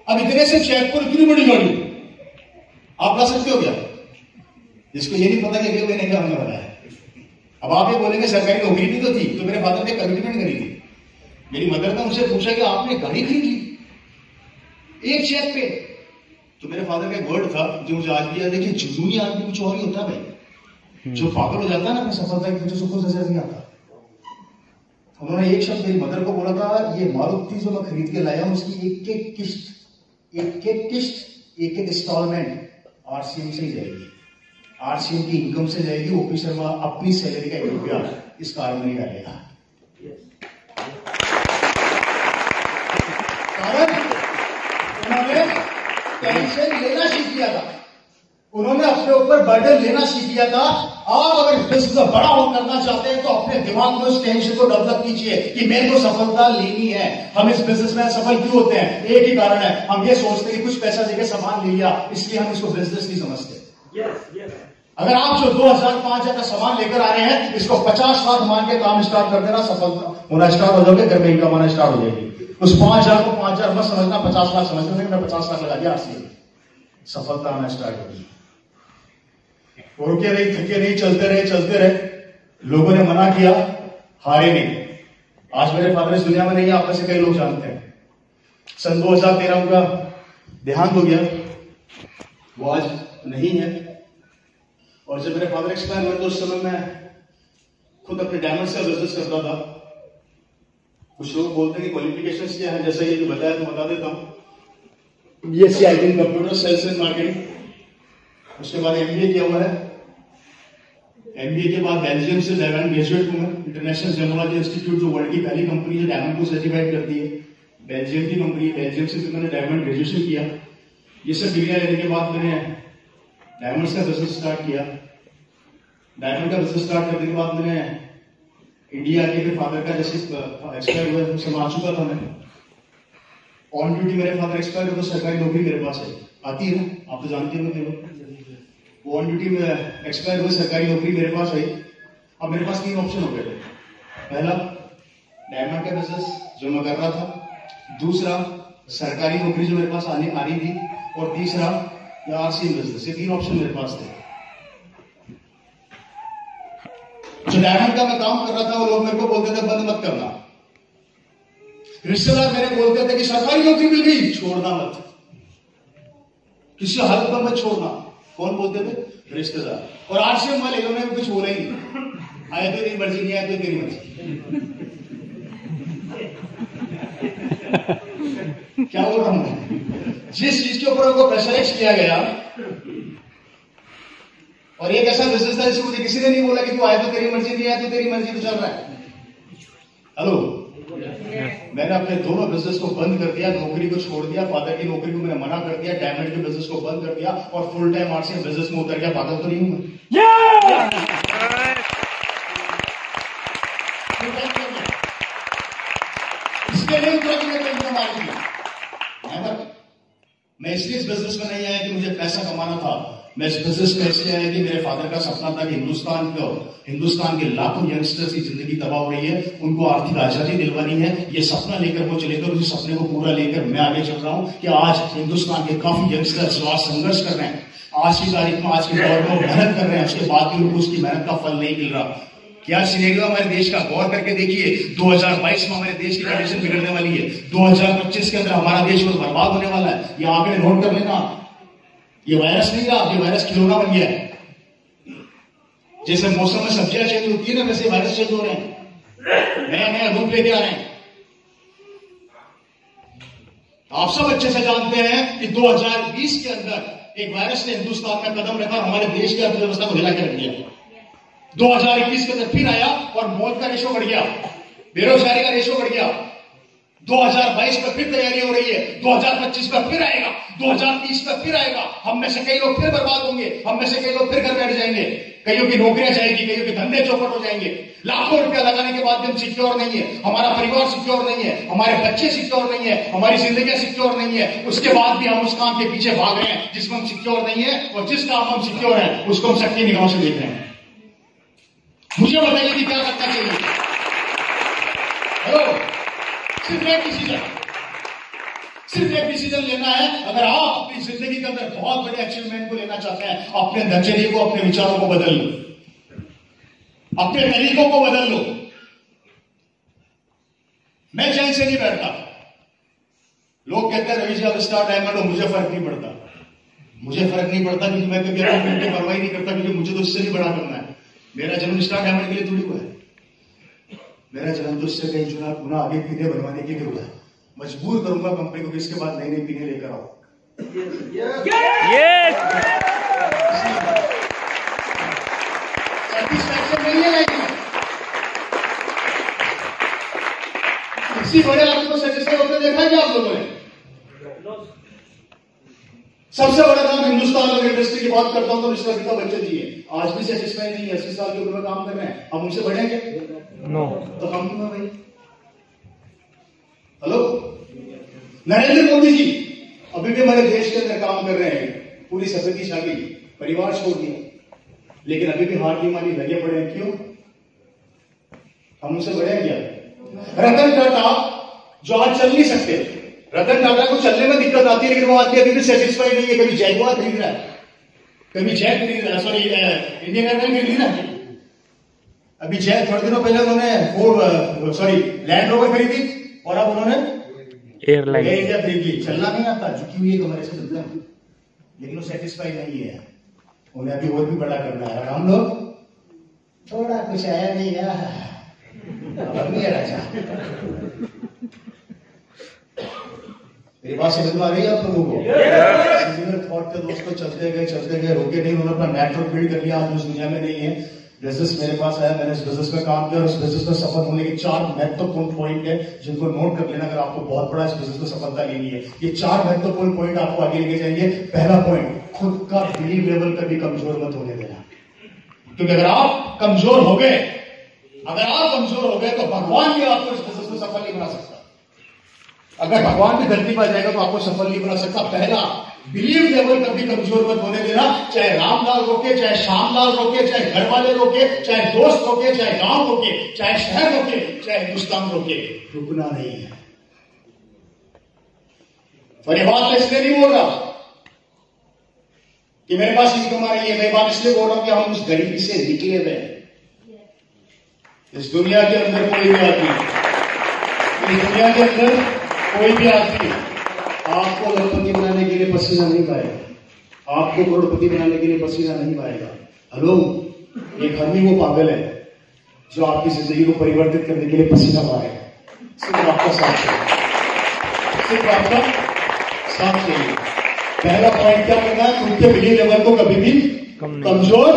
अब इतने से चेक पर इतनी बड़ी गाड़ी आप ला सकते हो क्या? जिसको ये नहीं पता कि अगले महीने क्या होने वाला है। अब आप ये बोलेंगे सरकारी नौकरी भी तो थी, तो मेरे फादर ने कमिटमेंट करी थी। मेरी मदर ने मुझसे पूछा कि आपने गाड़ी खरीद ली एक चेक पे, तो मेरे फादर का एक वर्ड था जो मुझे आज भी याद है कि जुनूनी आदमी कुछ और ही होता है भाई, जो पागल हो जाता है ना अपनी सफलता की, मुझे सुख नजर नहीं आता। उन्होंने एक शब्द मेरी मदर को बोला था, ये मारुति जो मैं खरीद के लाया हूं उसकी एक एक किस्त एक इंस्टॉलमेंट आरसीएम से ही जाएगी, आरसीएम की इनकम से जाएगी। ओपी शर्मा अपनी सैलरी का 1 रुपया इस कार में नहीं डालेगा। कारण उन्होंने टेंशन लेना सीख लिया था, उन्होंने अपने ऊपर बर्डन लेना सीख लिया था। आप अगर बिजनेस बड़ा हो करना चाहते हैं तो अपने दिमाग में उस टेंशन को डेवलप कीजिए कि मेरे को सफलता लेनी है। हम इस बिजनेस में सफल क्यों होते हैं? एक ही कारण है, हम ये सोचते हैं कि कुछ पैसा देकर सामान ले लिया इसलिए हम इसको बिजनेस नहीं समझते। अगर आप जो 2,000-5,000 का सामान लेकर आ रहे हैं इसको 50 लाख मान के काम स्टार्ट कर देना, सफलता होना स्टार्ट हो जाओगे, घर में इनकम आना स्टार्ट हो जाएगी। उस 5,000 को 5,000 मत समझना, 50 लाख समझना। मैंने 50 लाख लगा दिया, सफलता आना स्टार्ट होगी। रुके नहीं, थके नहीं, चलते रहे। लोगों ने मना किया, हारे नहीं। आज मेरे फादर इस दुनिया में नहीं है, आप में से कई लोग जानते हैं। सन 2013 उनका देहांत हो गया, वो आज नहीं है। और जब मेरे फादर एक्सपायर हुए तो उस समय मैं खुद अपने डायमंड से बिजनेस करता था। कुछ लोग बोलते हैं कि क्वालिफिकेशंस क्या है, जैसा ये जो बताया तो बता देता हूँ। BSc IT in computer sales and marketing, उसके बाद MBA किया हुआ है। MBA के बाद बेल्जियम से डायमंड ग्रेजुएट हूं मैं। इंटरनेशनल जेमोलॉजी इंस्टीट्यूट जो वर्ल्ड की पहली कंपनी जो डायमंड को सर्टिफाइड करती है, बेल्जियम की कंपनी। बेल्जियम से मैंने डायमंड ग्रेजुएशन किया। ये सब डिग्रियां लेने के बाद मैंने डायमंड का बिजनेस स्टार्ट किया। डायमंड का बिजनेस स्टार्ट करने के बाद मैंने इंडिया के फिर फादर का जैसे एक्सपायर हुआ संभाल चुका था मैं। ऑन ड्यूटी मेरे फादर एक्सपायर हुए तो सरकारी नौकरी मेरे पास है, आती है ना, आप तो जानते हो। वो ऑन ड्यूटी में एक्सपायर हुए, सरकारी नौकरी मेरे पास आई। अब मेरे पास 3 ऑप्शन हो गए थे। पहला डायमंड का बिजनेस जो मैं कर रहा था, दूसरा सरकारी नौकरी जो मेरे पास आ रही थी, और तीसरा RCM बिजनेस। ये 3 ऑप्शन मेरे पास थे। जो डायमंड का मैं काम कर रहा था वो लोग मेरे को बोलते थे बंद मत करना। रिश्तेदार मेरे बोलते थे कि सरकारी नौकरी मिल गई, छोड़ना मत, किसी हालत में मत छोड़ना। कौन बोलते थे? रिश्तेदार। और RCM वाले इन्होंने कुछ बोला ही नहीं, आए तो तेरी मर्जी, नहीं आए तो तेरी मर्जी। क्या बोल रहा हूं? जिस चीज के ऊपर उनको प्रेशराइज किया गया, और एक ऐसा बिजनेस था जिसे मुझे किसी ने नहीं बोला कि तू आए तो तेरी मर्जी, नहीं आए तो तेरी मर्जी, तो चल रहा है। हेलो, मैंने अपने दोनों बिजनेस को बंद कर दिया, नौकरी को छोड़ दिया, फादर की नौकरी को मैंने मना कर दिया, डायमंड के बिजनेस को बंद कर दिया और फुल टाइम RCM बिजनेस में उतर गया। पागल तो नहीं हूं मैं? इसके लिए मैं इसलिए इस बिजनेस में नहीं आया कि मुझे पैसा कमाना था। मैं इस बिजनेस में इसलिए आया कि मेरे फादर का सपना था कि हिंदुस्तान के लाखों यंगस्टर्स की जिंदगी तबाह हो रही है, उनको आर्थिक आजादी दिलवानी है। ये सपना लेकर वो चले गए, उस सपने को पूरा लेकर मैं आगे चल रहा हूं कि आज हिंदुस्तान के काफी यंगस्टर्स जो आज संघर्ष कर रहे हैं, आज की तारीख में, आज के दौर में मेहनत कर रहे हैं, उसके बाद भी उनको उसकी मेहनत का फल नहीं मिल रहा। क्या सिनेरियो हमारे देश का, गौर करके देखिए। 2022 में हमारे देश की कंडीशन बिगड़ने वाली है। 2025 के अंदर हमारा देश बहुत बर्बाद होने वाला है। ये आंकड़े नोट कर लेना। ये वायरस नहीं रहा, ये वायरस खिलौना बन गया है। जैसे मौसम में सब्जियां चेंज होती है ना, वैसे वायरस चेंज हो रहे हैं, नया नया रूप लेके आ रहे हैं। आप सब अच्छे से जानते हैं कि 2020 के अंदर एक वायरस ने हिंदुस्तान में कदम रखा, हमारे देश की अर्थव्यवस्था को हिला के रख दिया। 2021 के अंदर फिर आया और मौत का रेशो बढ़ गया, बेरोजगारी का रेशो बढ़ गया। 2022 में फिर तैयारी हो रही है, 2025 में फिर आएगा, 2030 में फिर आएगा। हम में से कई लोग फिर बर्बाद होंगे, हम में से कई लोग फिर घर बैठ जाएंगे, कईयों की नौकरियां जाएगी, कईयों के धंधे चौपट हो जाएंगे। लाखों रुपया लगाने के बाद भी हम सिक्योर नहीं है, हमारा परिवार सिक्योर नहीं है, हमारे बच्चे सिक्योर नहीं है, हमारी जिंदगी सिक्योर नहीं है। उसके बाद भी हम उस काम के पीछे भाग रहे हैं जिसमें हम सिक्योर नहीं है, और जिस काम हम सिक्योर है उसको हम शक्ति निगाहों से देख रहे हैं। मुझे बताइए कि क्या करना चाहिए? हेलो, सिर्फ एक डिसीजन लेना है। अगर आप अपनी जिंदगी के अंदर बहुत बड़े अचीवमेंट को लेना चाहते हैं, अपने नजरिए को, अपने विचारों को बदल लो, अपने तरीकों को बदल लो। मैं चैन से नहीं बैठता। लोग कहते हैं रवि जी आप स्टार डायमंड हो, मुझे फर्क नहीं पड़ता। मुझे फर्क नहीं पड़ता क्योंकि मैं कभी अपनी परवाह नहीं करता, क्योंकि मुझे तो इससे नहीं बड़ा करना है। मेरा जन्म स्टार डायमंड के लिए थोड़ी हुआ है, मेरा जन्म तो इससे कहीं गुना आगे पीने बनवाने के लिए हुआ है। मजबूर करूंगा कंपनी को कि इसके बाद नई नई पीने लेकर आओ। सेटिस्फैक्शन नहीं है लाइफ में। किसी बड़े आदमी को सेटिस्फाई होते देखा है क्या आप लोगों ने? सबसे बड़ा नाम हिंदुस्तान में इंडस्ट्री की बात करता हूं तो मिस्टर अमिताभ बच्चन जी है। आज भी सेटिस्फाई नहीं है, 80 साल के उम्र में काम कर रहे हैं। हम उनसे बड़े हैं क्या? नो। तो हम क्यों है भाई? हेलो, नरेंद्र मोदी जी अभी भी हमारे देश के अंदर काम कर रहे हैं, पूरी सफेदी छा गई, परिवार छोड़ दिया, लेकिन अभी भी हार नहीं मानी, लगे पड़े हैं। क्यों? हम उनसे बड़े हैं क्या? रतन टाटा जो आज चल नहीं सकते, रतन टाटा को चलने में दिक्कत आती है, लेकिन वो आदमी अभी भी सेटिस्फाइड नहीं है। कभी जैगुआर खरीद रहा है, कभी जेट खरीद रहा है, सॉरी इंडियन एयरलाइन खरीद रहा है, अभी थोड़े दिनों पहले उन्होंने लैंड रोवर खरीदी और अब उन्होंने एयरलाइन एयर इंडिया खरीद ली। चलना नहीं आता, झुकी हुई है कमरे से चलते हैं, लेकिन वो सेटिस्फाई नहीं है, उन्हें अभी और भी बड़ा करना है। और हम लोग थोड़ा कुछ आया नहीं राजा। मेरी बात समझ में आ रही है आप लोगों को? थॉट थे दोस्तों, चलते गए, रोके नहीं। उन्होंने अपना नेटवर्क बिल्ड कर लिया, आज उस दुनिया में नहीं है। बिजनेस मेरे पास आया, मैंने इस बिजनेस में काम किया और इस बिजनेस में सफल होने के 4 महत्वपूर्ण पॉइंट है जिनको नोट कर लेना अगर आपको बहुत बड़ा इस बिजनेस में सफलता लेनी है। ये 4 महत्वपूर्ण पॉइंट आपको आगे लेके जाएंगे। पहला पॉइंट, खुद का बिलीव लेवल कभी कमजोर मत होने देना, क्योंकि अगर आप कमजोर हो गए तो भगवान भी आपको इस बिजनेस में सफल नहीं बना सकता। अगर भगवान भी धरती पर जाएगा तो आपको सफल नहीं बना सकता। पहला, बिलीव लेवल कभी कमजोर मत होने देना। चाहे रामलाल रोके, चाहे श्यामलाल रोके, चाहे घर वाले रोके, चाहे दोस्त रोके, चाहे गांव रोके, चाहे शहर रोके, चाहे हिंदुस्तान रोके, रुकना नहीं है। और ये बात मैं इसलिए नहीं बोल रहा कि मेरे पास इनकम आ रही है, मैं बात इसलिए बोल रहा हूं कि हम उस गरीबी से निकले हुए हैं। इस दुनिया के अंदर कोई भी आदमी आपको लखपति बनाने के लिए पसीना नहीं पाएगा, आपको करोड़पति बनाने के लिए पसीना नहीं पाएगा। हेलो, एक आदमी वो पागल है जो आपकी जिंदगी को परिवर्तित करने के लिए पसीना पाएगा। सिर्फ आपका साथ चाहिए। पहला पॉइंट क्या करना है? खुद के बिलीव लेवल को कभी भी कमजोर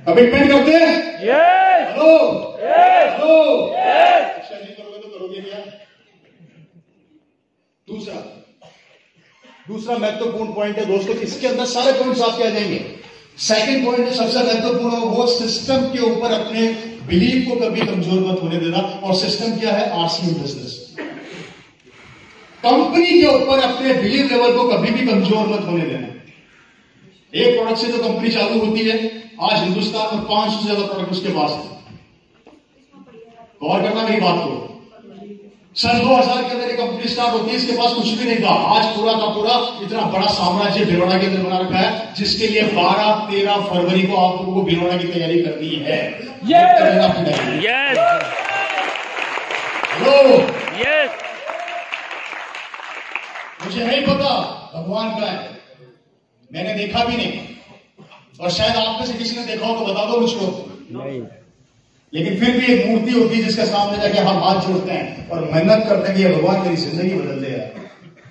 कमिटमेंट करते हैं। हेलो, करोगे तो करोगे क्या? दूसरा महत्वपूर्ण पॉइंट है दोस्तों, इसके अंदर सारे पॉइंट्स आपके आ जाएंगे। सेकंड पॉइंट जो सबसे महत्वपूर्ण है वो सिस्टम के ऊपर अपने बिलीव को कभी कमजोर मत होने देना। और सिस्टम क्या है? RCM business. कंपनी के ऊपर अपने बिलीव लेवल को कभी भी कमजोर मत होने देना। एक प्रोडक्ट से तो कंपनी चालू होती है, आज हिंदुस्तान में 500 से ज्यादा प्रोडक्ट उसके पास है। गौर करना मेरी बात को। सन 2000 के अंदर एक कंपनी स्टार्ट होती है, इसके पास कुछ भी नहीं था। आज पूरा का पूरा इतना बड़ा साम्राज्य भिलवाड़ा के अंदर बना रखा है, जिसके लिए 12-13 फरवरी को आप लोगों को भिलवाड़ा की तैयारी करनी है। मुझे नहीं पता भगवान का है, मैंने देखा भी नहीं, और शायद आप में से किसी ने देखा हो तो बता दो मुझको। लेकिन फिर भी एक मूर्ति होती है जिसके सामने जाके हम हाथ जोड़ते हैं और मेहनत करते हैं कि भगवान मेरी जिंदगी बदल दे यार।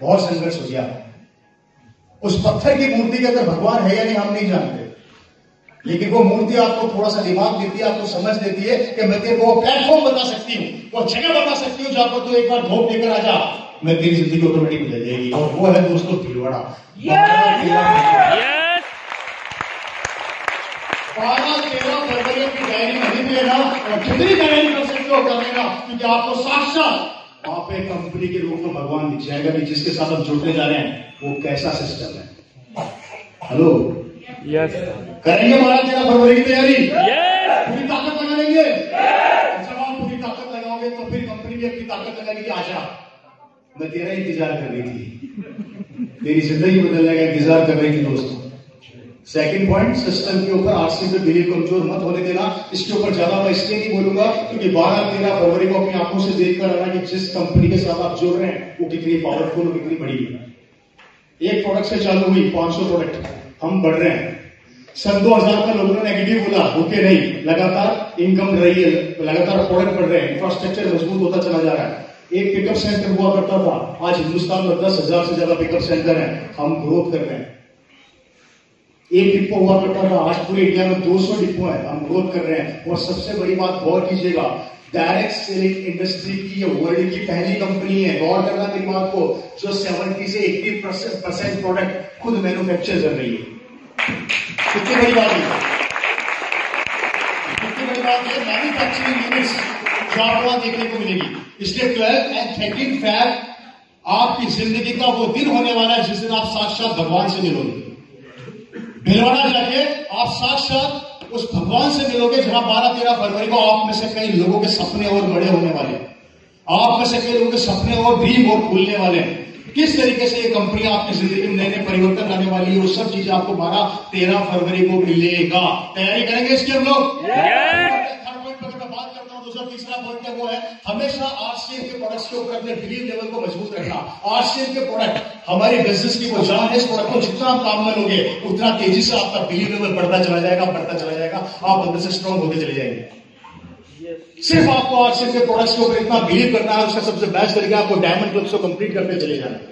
बहुत संघर्ष हो गया। उस पत्थर की मूर्ति के अंदर भगवान है या नहीं हम नहीं जानते, लेकिन वो मूर्ति आपको थोड़ा सा दिमाग देती है, आपको समझ देती है कि मैं तेरे को प्लेटफॉर्म बता सकती हूँ, वो जगह बता सकती हूँ जहां पर तू एक बार धोप लेकर आ जा, मैं तेरी जिंदगी ऑटोमेटिक बदल जाएगी। और वो है दोस्तों भिलवाड़ा। 12-13 फरवरी की तैयारी नहीं लेना, और जितनी तैयारी कर सकते हो कर लेना, क्योंकि आपको साक्षात वहां पे कंपनी के रूप में भगवान दिख जाएगा कि जिसके साथ हम जुड़ने जा रहे हैं वो कैसा सिस्टम है। हेलो, यस, करेंगे 12-13 फरवरी की तैयारी? पूरी ताकत लगा लेंगे। जब आप पूरी ताकत लगाओगे तो फिर कंपनी भी अपनी ताकत लगाएगी। आजा, मैं तेरा इंतजार कर रही थी, तेरी जिंदगी बदलने का इंतजार कर रही थी दोस्तों। सेकंड पॉइंट, सिस्टम के ऊपर आरसी पे बिलीव कमजोर मत होने देना। इसके ऊपर ज्यादा मैं इसलिए नहीं बोलूंगा क्योंकि 12-13 फरवरी को अपनी आंखों से देखकर आना कि जिस कंपनी के साथ आप जुड़ रहे हैं वो कितनी पावरफुल और कितनी बड़ी है। एक प्रोडक्ट से चालू हुई 500 प्रोडक्ट, हम बढ़ रहे हैं। सन 2000 में लोगों ने नेगेटिव बोला, रुके नहीं, लगातार इनकम रही है, लगातार प्रोडक्ट बढ़ रहे हैं, इंफ्रास्ट्रक्चर मजबूत होता चला जा रहा है। एक पिकअप सेंटर हुआ करता था, आज हिंदुस्तान में 10,000 से ज्यादा पिकअप सेंटर है, हम ग्रोथ कर रहे हैं। एक डिपो हुआ करता था, आज पूरे इंडिया में 200 डिपो है, हम ग्रोथ कर रहे हैं। और सबसे बड़ी बात गौर कीजिएगा, डायरेक्ट सेलिंग इंडस्ट्री की ये वर्ल्ड की पहली कंपनी है। गौर करना मेरी बात को, जो 70 से 80% प्रोडक्ट खुद मैन्युफैक्चर कर रही है। कितनी बड़ी बात है, कितनी बड़ी बात है। मैन्युफैक्चरिंग यूनिट्स जो आपको वहां देखने को मिलेगी। इसलिए 12 और 13 फैब आपकी जिंदगी का वो दिन होने वाला है जिस दिन आप साक्षात भगवान से मिलोगे। भिलवाड़ा जाके आप साक्षात उस भगवान से मिलोगे जहां 12-13 फरवरी को आप में से कई लोगों के सपने और बड़े होने वाले हैं, आप में से कई लोगों के सपने और ड्रीम और खुलने वाले हैं। किस तरीके से ये कंपनी आपकी जिंदगी में नए नए परिवर्तन लाने वाली है, वो सब चीजें आपको 12-13 फरवरी को मिलेगा। तैयारी करेंगे इसकी हम लोग? दूसरा पॉइंट है वो है हमेशा आरसीएम के प्रोडक्ट्स के ऊपर अपने बिलीव लेवल को मजबूत रखना। आरसीएम के प्रोडक्ट हमारे बिजनेस की वो जान है। इस प्रोडक्ट को जितना आप काम में लोगे उतना तेजी से आपका बिलीव लेवल बढ़ता चला जाएगा, आप अंदर से स्ट्रॉन्ग होते चले जाएंगे। सिर्फ आपको आरसीएम के प्रोडक्ट्स के ऊपर इतना बिलीव करना है। उसका सबसे बेस्ट तरीका आपको डायमंड क्लब को कंप्लीट करते चले जाना है।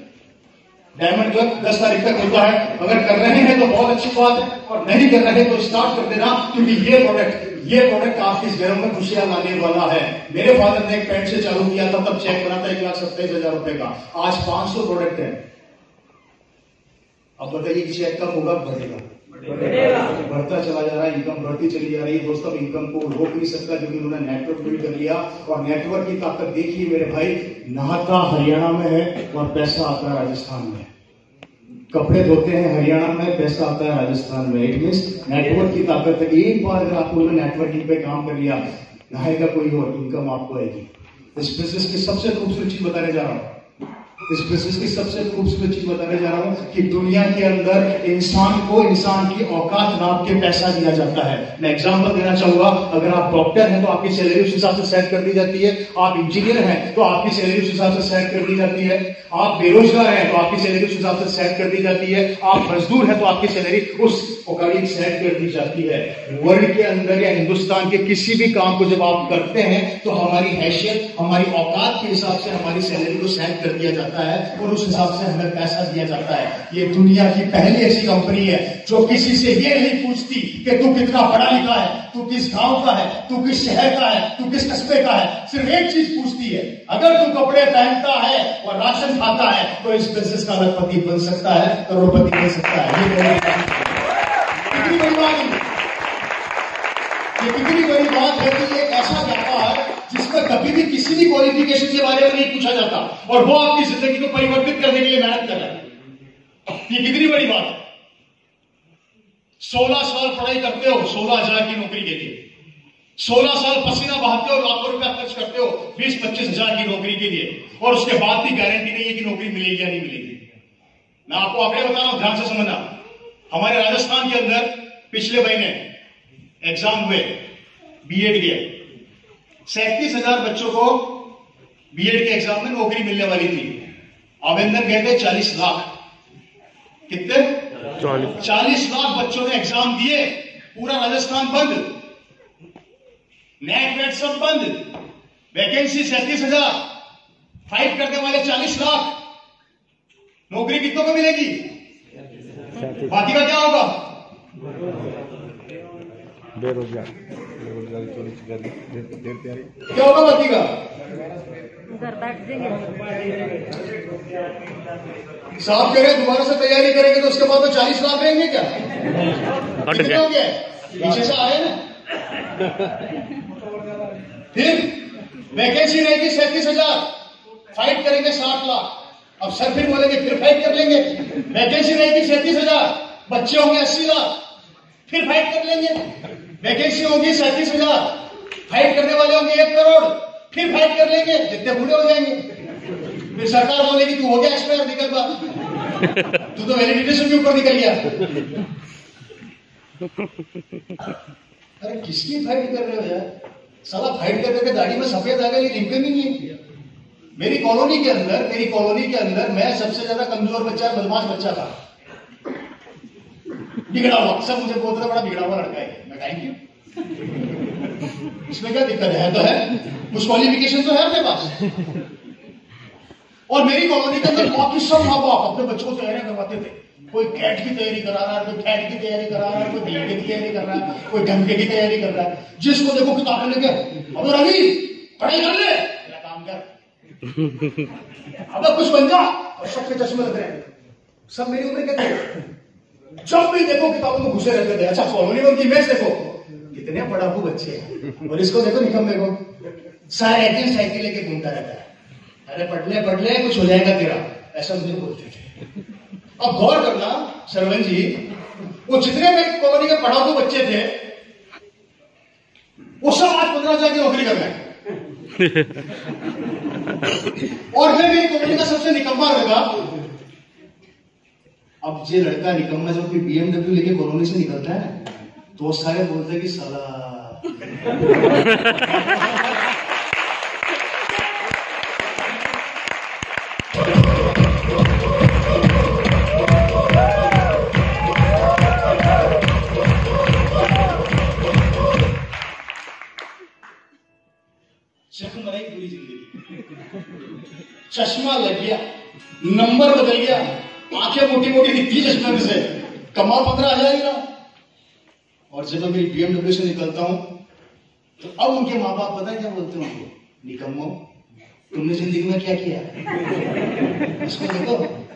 डायमंड क्लब 10 तारीख तक होता है। अगर कर रहे हैं तो बहुत अच्छी बात है, और नहीं कर रहे तो स्टार्ट कर देना, क्योंकि ये प्रोडक्ट आपके घरों में खुशियां लाने वाला है। मेरे फादर ने एक पैंट से चालू किया था, तब चेक बना था 1,27,000 रुपए का। आज 500 प्रोडक्ट है। अब बताइए कि चेक कब होगा? बढ़ता चला जा रहा है, इनकम बढ़ती चली जा रही है। दोस्तों इनकम को रोक नहीं सकता, क्योंकि उन्होंने नेटवर्क बिल्ड कर लिया। और नेटवर्क की ताकत देखिए मेरे भाई, नहाता हरियाणा में है और पैसा आता है राजस्थान में। कपड़े धोते हैं हरियाणा में, पैसा आता है राजस्थान में। इट मींस नेटवर्क की ताकत है। एक बार अगर आपको नेटवर्किंग पे काम कर लिया, नहाएगा कोई और, इनकम आपको आएगी। इस बिजनेस की सबसे खूबसूरत चीज बताने जा रहा हूं कि दुनिया के अंदर इंसान को इंसान की औकात नाप के पैसा दिया जाता है। मैं एग्जांपल देना चाहूंगा, अगर आप डॉक्टर हैं तो आपकी सैलरी उस हिसाब से सेट कर दी जाती है। आप इंजीनियर हैं तो आपकी सैलरी उस हिसाब से सेट कर दी जाती है। आप बेरोजगार हैं तो आपकी सैलरी उस हिसाब से सेट कर दी जाती है। आप मजदूर हैं तो आपकी सैलरी उस अकॉर्डिंग सेट कर दी जाती है। वर्ल्ड के अंदर या हिंदुस्तान के किसी भी काम को जब आप करते हैं तो हमारी हैसियत, हमारी औकात के हिसाब से हमारी सैलरी को सेट कर दिया जाता है, और उस हिसाब से हमें पैसा दिया जाता है। ये दुनिया की पहली ऐसी कंपनी है जो किसी से ये नहीं पूछती कि तू कितना पढ़ा लिखा है, तू किस गांव का है, तू किस शहर का है, तू किस कस्बे का है। सिर्फ एक चीज पूछती है, अगर तू कपड़े पहनता है और राशन खाता है तो इस बिजनेस का अरबपति बन सकता है, करोड़पति बन सकता है। कितनी बड़ी बात है, ये कितनी बड़ी बात है कि एक ऐसा व्यापार जिसमें कभी भी किसी भी क्वालिफिकेशन के बारे में नहीं पूछा जाता, और वो आपकी जिंदगी को परिवर्तित करने के लिए मेहनत कर रहा है। ये कितनी बड़ी बात है। 16 साल पढ़ाई करते हो 16,000 की नौकरी के लिए, 16 साल पसीना बहाते हो, लाखों रुपया खर्च करते हो 20-25 हजार की नौकरी के लिए, और उसके बाद भी गारंटी नहीं है कि नौकरी मिलेगी या नहीं मिलेगी। मैं आपको आंकड़े बता रहा हूं, ध्यान से समझना। हमारे राजस्थान के अंदर पिछले महीने एग्जाम हुए बीएड के, 37,000 बच्चों को बीएड के एग्जाम में नौकरी मिलने वाली थी। आवेदन गए थे 40 लाख। कितने? 40 लाख बच्चों ने एग्जाम दिए। पूरा राजस्थान बंद, नेट वेट सब बंद, वैकेंसी 37,000, फाइट करने वाले 40 लाख। नौकरी कितनों को मिलेगी? बाकी का क्या होगा? बेरोजगार क्या होगा बाकी का? घर बैठ देंगे। साहब कह रहे दोबारा से तैयारी करेंगे तो उसके बाद तो 40 लाख रहेंगे क्या? कितने हो गए? पीछे से आए ना। फिर वैकेंसी रहेगी 37,000, फाइट करेंगे 60 लाख। अब सर फिर बोलेंगे फिर फाइट कर लेंगे। वैकेंसी रहेगी 37,000, बच्चे होंगे 80 लाख, फिर फाइट कर लेंगे। वैकेंसी होगी 37,000, फाइट करने वाले होंगे 1 करोड़, फिर फाइट कर लेंगे, जितने बूढ़े हो जाएंगे। फिर सरकार बोलेगी तू हो गया एक्सपायर, निकल बा, तू तो वैलिडिटेशन के ऊपर निकल गया। अरे किसकी फाइट कर रहे हो यार? साला फाइट कर करके दाढ़ी में सफेद आ गया, ये लिखते नहीं है। मेरी कॉलोनी के अंदर मैं सबसे ज्यादा कमजोर बच्चा, बदमाश बच्चा था, बिगड़ा हुआ। सब मुझे बोलते बड़ा बिगड़ा हुआ लड़का है। मैं थैंक यू, इसमें क्या दिक्कत है? तो है, कुछ क्वालिफिकेशन तो है अपने पास। और मेरी कॉलोनी के अंदर बाकी सब माँ बाप अपने बच्चों को तैयारी करवाते थे। कोई कैट की तैयारी करा रहा है, कोई फैट की तैयारी करा रहा है, कोई बीएड की तैयारी कर रहा है, कोई घंटे की तैयारी कर रहा है। जिसको देखो किताबें लेके, अबे रवि पढ़ाई कर ले, मेरा काम कर, अब कुछ बन जा। और सबके चश्मे लग रहे हैं, सब मेरी उम्र के थे। जब भी देखो किताबों में घुसे रहते थे। अच्छा कॉलोनी में उनकी इमेज देखो, कितने पढ़ाकू बच्चे हैं। और इसको देखो निकम्मे को, सारे दिन साइकिल लेके घूमता रहता है। अरे पढ़ ले कुछ हो जाएगा तेरा, ऐसा मुझे बोलते थे। अब गौर करना सरवन जी, वो जितने मेरी कॉलोनी के पढ़ाकू बच्चे थे वो सब आज 15,000 की नौकरी कर रहे हैं। और मैं मेरी कॉलोनी का सबसे निकम्मा लड़का। अब ये लड़का निकम्मा जब कोई BMW लेके कॉलोनी से निकलता है तो सारे बोलते हैं कि साला चश्मा लग गया, नंबर बदल गया, आंखें मोटी मोटी दिखती चश्मे में से, कमा 15,000 ही रहा। और जब मैं BMW से निकलता हूं तो अब उनके माँ बाप पता क्या बोलते हैं उनको, निकम्मो तुमने जिंदगी में क्या किया? इसको देखो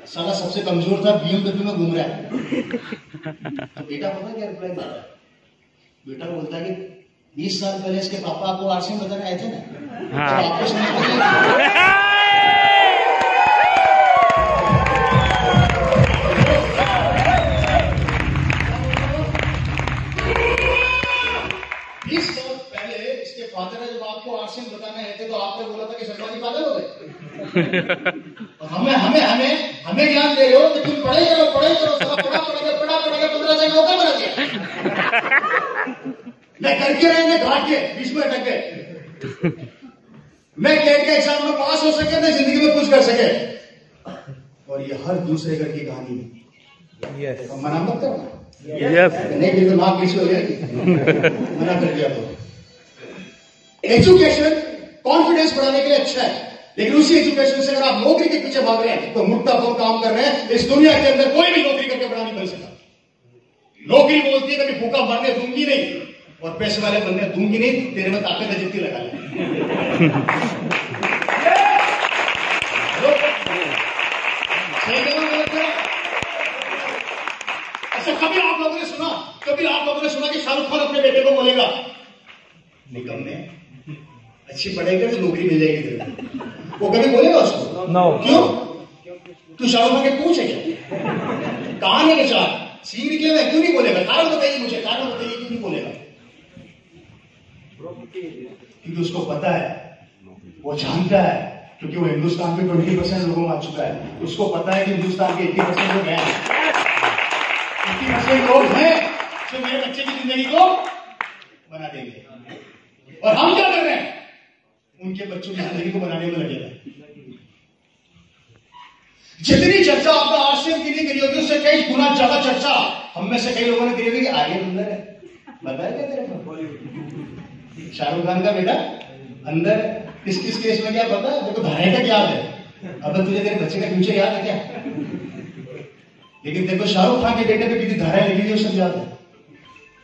साला सबसे कमजोर था, BMW में घूम रहा है। तो बेटा पता क्या रिप्लाई देता है? बेटा बोलता है कि 20 साल पहले इसके पापा आपको आरसीएम बताने आए थे ना, हाँ। तो आपको सुना 20 साल पहले इसके फादर ने जब आपको आरसीएम बताने आए थे तो आपने बोला था कि शर्मा जी पागल हो गए। और हमें ज्ञान दे रहे हो कि तुम पढ़ाई करो, साला पढ़ा 15 से नौकर बना दिया। मैं करके रहेंगे घाट के बीच में अटक गए। मैं गेट के एग्जाम में पास हो सके, मैं जिंदगी में कुछ कर सके। और ये हर दूसरे घर की कहानी है। तो मना मत करना। नहीं भी तो नाक पीछे हो जाएगी। मना कर दिया तो। एजुकेशन कॉन्फिडेंस बढ़ाने के लिए अच्छा है, लेकिन उसी एजुकेशन से अगर आप नौकरी के पीछे भाग रहे हैं तो मुर्दाफों काम कर रहे हैं। इस दुनिया के अंदर कोई भी नौकरी करके बड़ा नहीं बन सकता। नौकरी बोलती है कभी भूखा मरने दूंगी नहीं, और पैसे वाले बनने दूंगी नहीं, तेरे में ताकत है जितनी लगा ले। ऐसा कभी आप लोगों ने सुना कि शाहरुख खान अपने बेटे को बोलेगा निकम्मे अच्छी पढ़ाई कर नौकरी मिल जाएगी तेरे? वो कभी बोलेगा उसको? नो। क्यों? तू शाहरुख खान के पूछ है क्या? कहां है विचार सीन निकले में? क्यों नहीं बोलेगा? कारण बताइए मुझे, कारण बताइए क्यों नहीं बोलेगा? क्योंकि उसको पता है, वो जानता है, क्योंकि वो हिंदुस्तान में 20% लोगों में आ चुका है। उसको पता है कि हिंदुस्तान के 80% लोग हैं, 80% लोग हैं जो मेरे बच्चे की जिंदगी को बना देंगे। और हम क्या कर रहे हैं? उनके बच्चों की जिंदगी को बनाने में लगे हैं। जितनी चर्चा आपका आरसीएम की नहीं करी होगी, उससे कई गुना ज्यादा चर्चा हम में से कई लोगों ने करी होगी कि आर्यन अंदर है। बताया क्या तेरे को? शाहरुख खान का बेटा अंदर किस किस केस में क्या पता है? देखो धारे तक याद है। अब तुझे तेरे बच्चे का फ्यूचर याद है क्या? लेकिन देखो शाहरुख खान के बेटे पे कितनी धाराएं लगी हुई सब याद है।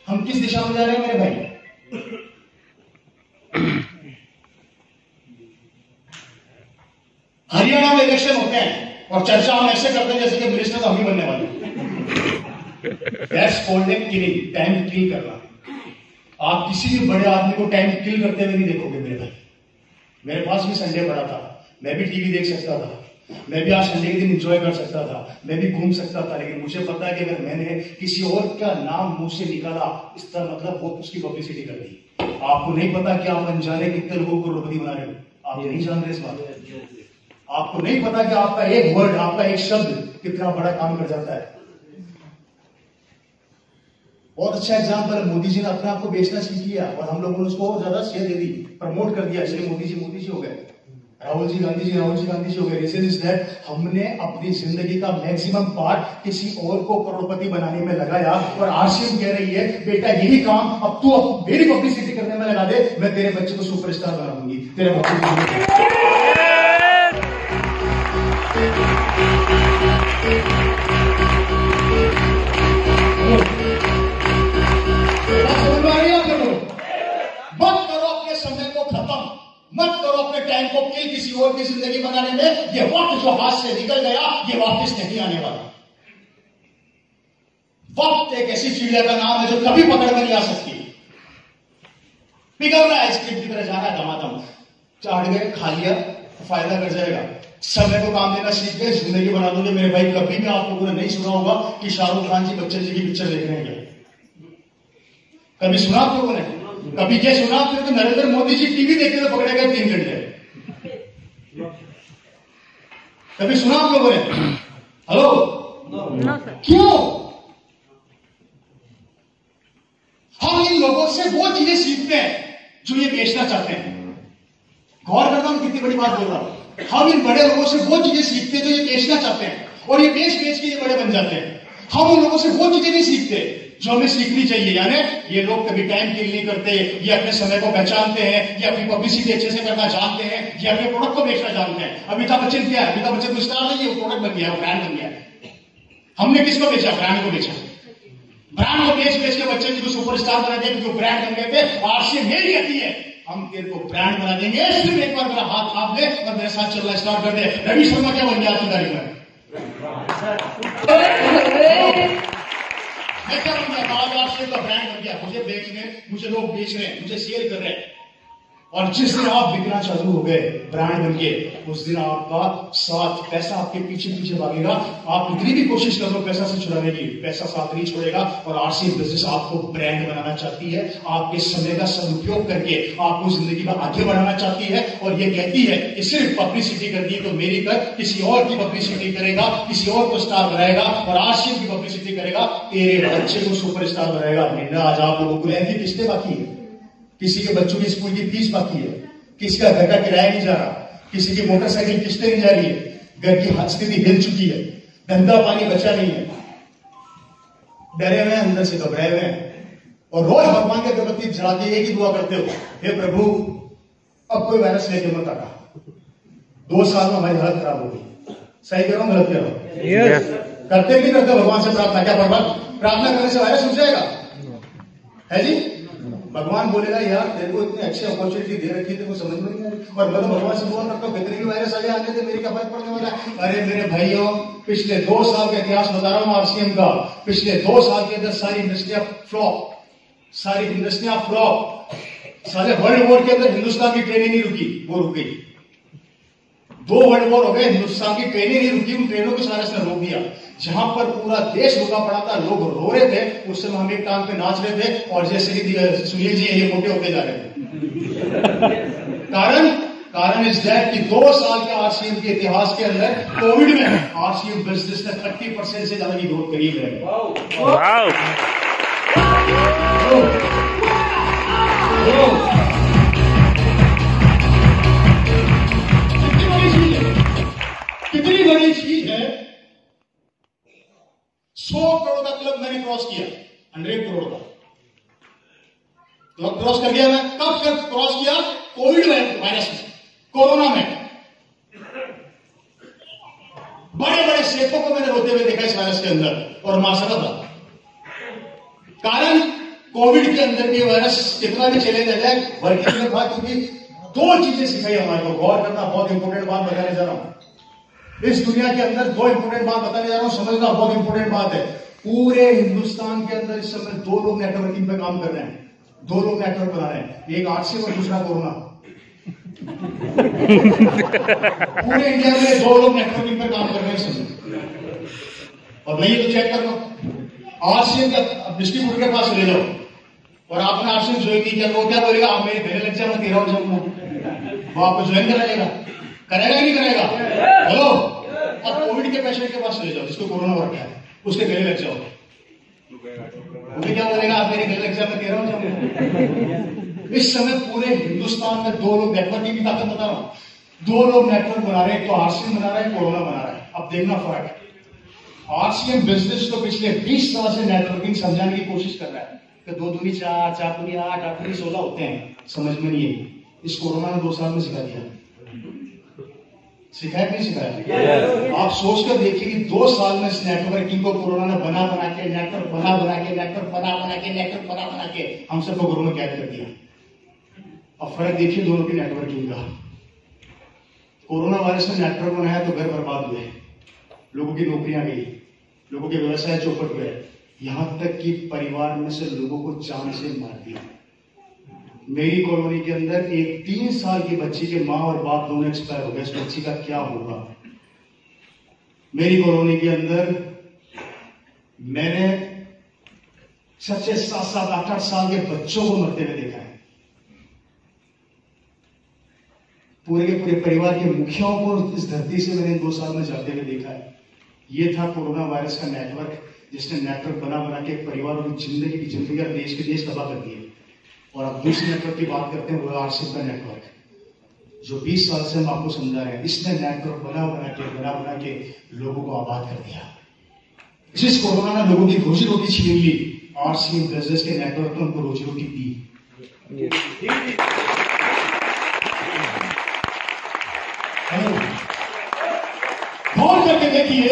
हम किस दिशा में जा रहे हैं मेरे भाई? हरियाणा में इलेक्शन होते हैं और चर्चा हम ऐसे करते हैं जैसे कि मिनिस्टर तो हम ही बनने वाले। दैट्स कॉल्ड किलिंग, टाइम किल करना। आप किसी भी बड़े आदमी को टाइम किल करते हुए नहीं देखोगे मेरे भाई। मेरे पास भी संडे पड़ा था, मैं भी टीवी देख सकता था, मैं भी आज संडे के दिन एंजॉय कर सकता था, मैं भी घूम सकता था। लेकिन मुझे पता है कि अगर मैंने किसी और का नाम मुंह से निकाला, इसका मतलब वो उसकी पब्लिसिटी कर दी। आपको नहीं पता कि आप अनजाने कितने लोगों को करोड़पति बना रहे हो। आप नहीं जान रहे इस बात को। आपको नहीं पता कि आपका एक वर्ड, आपका एक शब्द कितना बड़ा काम कर जाता है। बहुत अच्छा एग्जाम्पल है, मोदी जी ने अपने आप को बेचना सीख लिया और हम लोगों ने उसको और ज्यादा शेयर दे दी, प्रमोट कर दिया, इसलिए मोदी जी हो गए, राहुल जी गांधी जी हो गए। रीजन इज दैट हमने अपनी जिंदगी का मैक्सिमम पार्ट किसी और को करोड़पति बनाने में लगाया। और आरसीएम कह रही है बेटा यही काम अब तू मेरी पब्लिसिटी करने में लगा दे, मैं तेरे बच्चे को सुपरस्टार बना दूंगी, तेरे बच्चे को। मत करो अपने समय को खत्म, मत करो अपने टाइम को किल किसी और की जिंदगी बनाने में। ये वक्त जो हाथ से निकल गया ये वापस नहीं आने वाला। वक्त एक ऐसी चिड़िया का नाम है जो कभी पकड़ में नहीं आ सकती। पिघल रहा है आइसक्रीम की तरह, जा रहा है धमाधम, चाट गए खा लिया फायदा कर जाएगा। समय को काम देना सीख गए, जिंदगी बना दोगे मेरे भाई। कभी भी आप लोगों ने नहीं सुना होगा कि शाहरुख खान जी बच्चन जी की पिक्चर देख रहे हैं। कभी सुना आप लोगों ने? कभी क्या सुना आपने कि नरेंद्र मोदी जी टीवी देखते हुए पकड़े गए 3 घंटे? कभी सुना आप लोगों ने? हेलो? क्यों? हम इन लोगों से वो चीजें सीखते हैं जो ये बेचना चाहते हैं। गौर करना हूं कितनी बड़ी बात बोल रहा हूं। हम इन बड़े लोगों से वो चीजें सीखते हैं जो ये बेचना चाहते हैं, और ये बेच के ये बड़े बन जाते हैं। हम उन लोगों से वो चीजें नहीं सीखते जो हमें सीखनी चाहिए। यानी ये लोग कभी टाइम किल नहीं करते, ये अपने समय को पहचानते हैं, ये अपनी पब्लिसिटी अच्छे से करना जानते हैं, ये अपने प्रोडक्ट को बेचना जानते हैं। अमिताभ बच्चन क्या है? अमिताभ बच्चन को स्टार नहीं है, वो प्रोडक्ट बन गया, ब्रांड बन गया। हमने किसको बेचा? ब्रांड को बेचा। ब्रांड को बेच बेच के बच्चे को सुपरस्टार बना दिया, क्योंकि ब्रांड बन गए थे। आरसीएम यही कहती है, हम तेरे को ब्रांड बना देंगे, सिर्फ एक बार मेरा हाथ थाप दे और मेरे साथ चलना स्टार्ट कर दे। रवि शर्मा क्या बन गया आपकी तारीख में? मैं क्या बन गया? आरसीएम का ब्रांड बन गया। मुझे बेचने, मुझे लोग बेच रहे हैं, मुझे सेल कर रहे हैं। और जिस दिन आप बिकना चालू हो गए ब्रांड बन के, उस दिन आपका साथ पैसा आपके पीछे पीछे भागेगा। आप कितनी भी कोशिश कर लो पैसा से छुड़ाने की, पैसा साथ नहीं छोड़ेगा। और आरसीएम बिजनेस आपको ब्रांड बनाना चाहती है, आपके समय का सदुपयोग करके आपको जिंदगी में आगे बढ़ाना चाहती है। और ये कहती है कि सिर्फ पब्लिसिटी करनी है तो मेरी कर, किसी और की पब्लिसिटी करेगा, किसी और को स्टार बनाएगा, और आरसीएम की पब्लिसिटी करेगा, तेरे बच्चे को सुपरस्टार बनाएगा। मैंने आज आप लोगों को लेने की किस्तें बाकी है, किसी के बच्चों की स्कूल की फीस बाकी है, किसी का घर का किराया नहीं जा रहा, किसी की मोटरसाइकिल किस्तें नहीं जा रही है, घर की स्थिति हिल चुकी है, धंधा पानी बचा नहीं है, डरे हुए अंदर से घबराए हुए हैं। और रोज भगवान के अगरबत्ती जला के एक ही दुआ करते हो, हे प्रभु अब कोई वायरस लेके मत आना। 2 साल में हमारी हालत खराब होगी। सही कह रहा हूं, गलत कह रहा हूं? करते भी करते भगवान से प्रार्थना, क्या प्रार्थना करने से वायरस उठ जाएगा? है जी? भगवान बोलेगा यार तेरे को इतनी अच्छी अपॉर्चुनिटी दे रखी थी, समझ में नहीं आ रही। और मैं तो भगवान से दुआ करता हूँ कितने भी वायरस आगे आने थे, मेरी क्या फर्क पड़ने वाला है? अरे मेरे भाइयों, पिछले 2 साल का इतिहास बता रहा हूं आरसीएम का। पिछले 2 साल के अंदर सारी इंडस्ट्रियां फ्लॉप, सारे वर्ल्ड वॉर के अंदर हिंदुस्तान की ट्रेनें नहीं रुकी, वो रुक गई। 2 वर्ल्ड वॉर हो गए, हिंदुस्तान की ट्रेनें नहीं रुकी, उन ट्रेनों को सारे ने रोक दिया। जहां पर पूरा देश रुका पड़ा था, लोग रो रहे थे, उस समय हम एक टांग पे नाच रहे थे, और जैसे कि सुनील जी ये मोटे होते जा रहे थे। कारण इज दैट कि 2 साल के आरसीएम के इतिहास के अंदर कोविड में आरसीएम बिजनेस ने 30% से ज्यादा की ग्रोथ करी है। कितनी बड़ी चीज है। 100 करोड़ का क्लब मैंने क्रॉस किया, 100 करोड़ का क्लब क्रॉस कर दिया। मैं कब क्रॉस किया? कोविड वायरस में, कोरोना में। बड़े बड़े शेखों को मैंने रोते हुए देखा इस वायरस के अंदर, और माशरा था। कारण कोविड के अंदर भी वायरस कितना भी चले जाए वर्किंग में था, क्योंकि 2 चीजें सिखाई हमारे को। गौर करना, बहुत इंपॉर्टेंट बात बताने जा रहा हूं। इस दुनिया के अंदर 2 इंपोर्टेंट बात बताने जा रहा हूं, समझना बहुत इंपोर्टेंट बात है। पूरे हिंदुस्तान के अंदर इस समय 2 लोग नेटवर्किंग पे काम कर रहे हैं, 2 लोग नेटवर्क बना रहे हैं, एक आरसीएम और दूसरा कोरोना। पूरे इंडिया में 2 लोग नेटवर्किंग पे काम कर रहे हैं इस समय। और नहीं तो चेक कर लो, आरसीएम का डिस्ट्रीब्यूटर के पास ले जाओ, और आपने आरसीएम ज्वाइन नहीं किया, वो क्या बोलेगा? आप मेरे पहले लग जाओ, मैं 13 हो जाऊंगा। वो आपको ज्वाइन कराएगा, करेगा नहीं करेगा? हेलो, अब कोविड के पेशेंट के पास ले जाओ जिसको कोरोना हो रखा है, उसके गले लग जाओ, मुझे क्या बोलेगा? आप मेरे गले लग जाओ, मैं 13 हो जाऊंगा। इस समय पूरे हिंदुस्तान में 2 लोग नेटवर्किंग की ताकत बता रहा हूं, 2 लोग नेटवर्क बना रहे हैं, तो आरसीएम बना रहा है, कोरोना बना रहा है। अब देखना फर्क। आरसीएम बिजनेस तो पिछले 20 साल से नेटवर्किंग समझाने की कोशिश कर रहा है कि 2 दूनी 4, 4 दूनी 8, 8 दूनी 16 होते हैं, समझ में नहीं है। इस कोरोना ने 2 साल में सिखा दिया। सिखाया नहीं सिखाया? आप सोचकर देखिए कि 2 साल में इस नेटवर्किंग को कोरोना ने बना बना के हम सबको घरों में कैद कर दिया। अब फर्क देखिए दोनों की नेटवर्किंग का। कोरोना वायरस ने नेटवर्क बनाया तो घर बर्बाद हुए, लोगों की नौकरियां गई, लोगों के व्यवसाय चौपट हुए, यहां तक कि परिवार में से लोगों को जान से मार दिया। मेरी कॉलोनी के अंदर एक 3 साल की बच्ची के मां और बाप दोनों एक्सपायर हो गए। इस बच्ची का क्या होगा? मेरी कॉलोनी के अंदर मैंने 6, 7, 8 साल के बच्चों को मरते हुए देखा है। पूरे के पूरे परिवार के मुखियाओं को इस धरती से मैंने 2 साल में जाते हुए देखा है। ये था कोरोना वायरस का नेटवर्क, जिसने नेटवर्क बना बना के परिवारों की जिंदगी और देश के देश तबाह कर दिए। और अब दूसरे नेटवर्क की बात करते हैं, वो आरसीएम का नेटवर्क, जो 20 साल से हम आपको समझा रहे हैं। इसने नेटवर्क बना बना के लोगों को आबाद कर दिया। जिस कोरोना ने लोगों की रोजी रोटी छीन ली, आरसीएम बिजनेस के नेटवर्क ने उनको रोजी रोटी दी। गौर करके देखिए,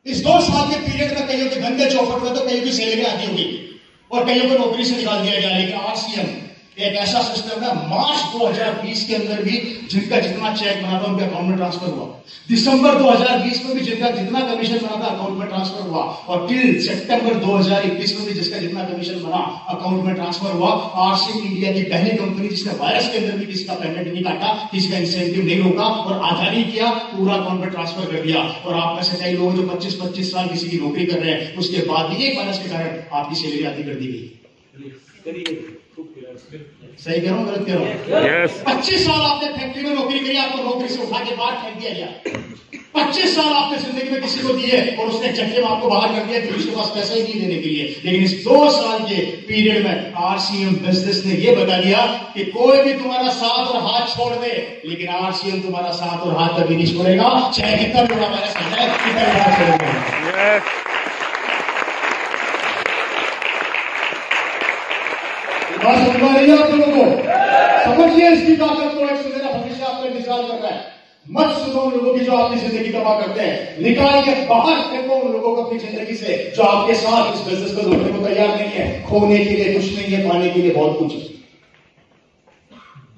इस 2 साल के पीरियड में कईयों के धंधे चौपट हुए तो कईयों की सैलरी आती होगी और कईयों को नौकरी से निकाल दिया गया। लेकिन आरसीएम एक ऐसा सिस्टम है, मार्च 2020 के अंदर भी जिनका जितना चेक बना था उनके अकाउंट में ट्रांसफर हुआ। दिसंबर 2020 में भी जिनका जितना कमीशन बना था अकाउंट में ट्रांसफर हुआ, और टिल सितंबर 2021 में भी जिसका जितना कमीशन बना अकाउंट में ट्रांसफर हुआ। आरसीएम इंडिया की पहली कंपनी जिसने वायरस के अंदर भी किसी का पेमेंट नहीं काटा, किसी का इंसेंटिव नहीं रोका और आधा नहीं किया, पूरा अकाउंट में ट्रांसफर कर दिया। और आप में से कई लोग जो 25-25 साल किसी की नौकरी कर रहे हैं, उसके बाद भी एक वायरस के कारण आपकी सैलरी आधी कर दी गई। सही कह रहा हूं, गलत कह रहा हूं? Yes. 25 साल आपने फैक्ट्री में नौकरी करी, आपको नौकरी से उठा के बाहर फेंक दिया गया। 25 साल आपने जिंदगी में किसी को दिए और उसने चक्के में आपको बाहर कर दिया, क्योंकि उसके पास पैसा ही नहीं देने के लिए। लेकिन इस 2 साल के पीरियड में आरसीएम बिजनेस ने यह बता दिया कि कोई भी तुम्हारा साथ और हाथ छोड़ दे, लेकिन आरसीएम तुम्हारा साथ और हाथ कभी नहीं छोड़ेगा, चाहे कितना बड़ा वायरस आ जाए, कितना बड़ा छोड़ेगा। बात समझ में रही है आप लोगों को? समझिए इसकी ताकत को। एक सुनहरा भविष्य आपका इंतजार कर रहा है। मत सुनो उन लोगों की जो आपकी जिंदगी तबाह करते हैं। निकाल के बाहर फेंको उन लोगों को अपनी जिंदगी से जो आपके साथ इस बिजनेस को जोड़ने को तैयार नहीं है। खोने के लिए कुछ नहीं है, पाने के लिए बहुत कुछ है।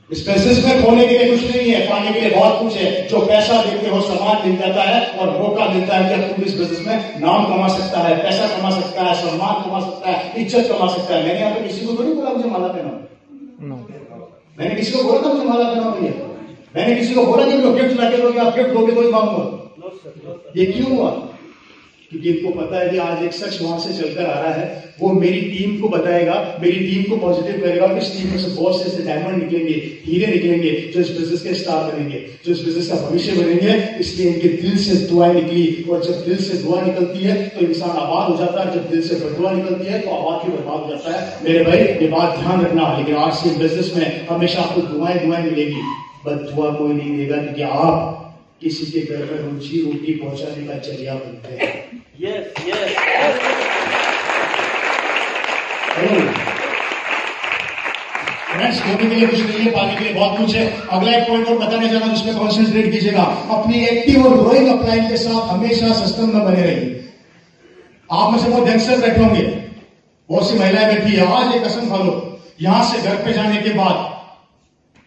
इस बिजनेस में खोने के लिए कुछ नहीं है, पाने के लिए बहुत कुछ है। जो पैसा देते हो सामान मिल जाता है और मौका मिलता है कि तुम इस बिजनेस में नाम कमा सकता है, पैसा कमा सकता है, सम्मान कमा सकता है, इज्जत कमा सकता है। मैंने यहाँ पे किसी को तो नहीं बोला मुझे माला पहनाओ। मैंने किसी को बोला था मुझे माला पहनाओ भैया? मैंने किसी को बोला कि मुझे गिफ्ट लाके दोगे, आप गिफ्ट दोगे तो ही मांगूंगा। ये क्यों हुआ? क्योंकि इनको पता है कि आज एक सच वहां से चलकर आ रहा है, वो मेरी टीम को बताएगा, मेरी टीम को पॉजिटिव करेगा। इस टीम में से बहुत से डायमंड निकलेंगे, हीरे निकलेंगे, जो इस बिजनेस के स्टार बनेंगे, जो इस बिजनेस का भविष्य बनेंगे। इसलिए इनके दिल से दुआएं निकली, और जब दिल से दुआ निकलती है तो इंसान आबाद हो जाता है। जब दिल से बददुआ निकलती है तो आबाद की बर्बाद हो जाता है। मेरे भाई ये बात ध्यान रखना। लेकिन आरसीएम बिजनेस में हमेशा आपको दुआएं मिलेगी, बददुआ कोई नहीं देगा, क्योंकि आप किसी के घर में रोजी रोटी पहुंचाने का जरिया बनते हैं। यस फ्रेंड्स, खोने के लिए कुछ नहीं है, पाने के लिए बहुत कुछ है। अगला एक पॉइंट और बताने जा रहा हूं, उसमें कॉन्सेंट्रेट कीजिएगा। अपनी एक्टिव और ग्रोइंग अपलाइन के साथ हमेशा सिस्टम में बने रहिए। आप में से बहुत यंगस्टर बैठे होंगे, बहुत सी महिलाएं बैठी है। आज एक कसम खा लो, यहां से घर पे जाने के बाद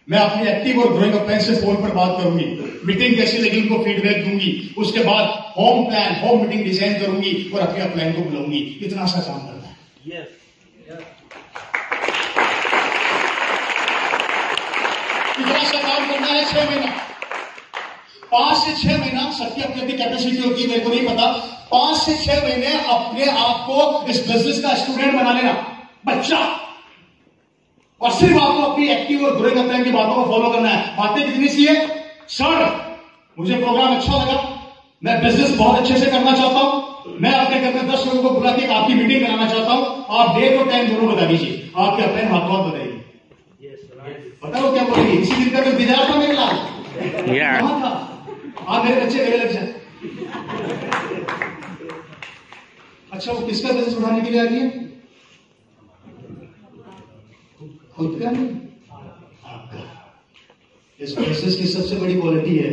मैं अपनी एक्टिव और ग्रोइंग अपलाइन से फोन पर बात करूंगी, मीटिंग कैसी लगी उनको फीडबैक दूंगी, उसके बाद home plan, home meeting design करूंगी और अपने अपलाइन को बुलाऊंगी। इतना सा काम करना है। इतना सा काम करना है। 6 महीना, 5 से 6 महीना, सबकी अपनी अपनी कैपेसिटी होती है, मेरे को नहीं पता। 5 से 6 महीने अपने आप को इस बिजनेस का स्टूडेंट बना लेना, बच्चा, और सिर्फ आपको अपनी एक्टिव और ग्रोइंग अपलाइन की बातों को फॉलो करना है। बातें कितनी सी है? सर मुझे प्रोग्राम अच्छा लगा, मैं बिजनेस बहुत अच्छे से करना चाहता हूं, मैं अपने घर में 10 लोगों को बुला के आपकी मीटिंग कराना चाहता हूं। आप डेट और टाइम दोनों बता दीजिए, आपके अपलाइन हाथों हाथ बताइए। बताओ क्या बोलेगी? इसी दिन का तो इंतजार था मेरे लाल, कहां था? आप मेरे बच्चे मेरे लग जाए। अच्छा, वो किसका बिजनेस उठाने के लिए आ रही है? खुद का नहीं, आपका। इस बिजनेस की सबसे बड़ी क्वालिटी है,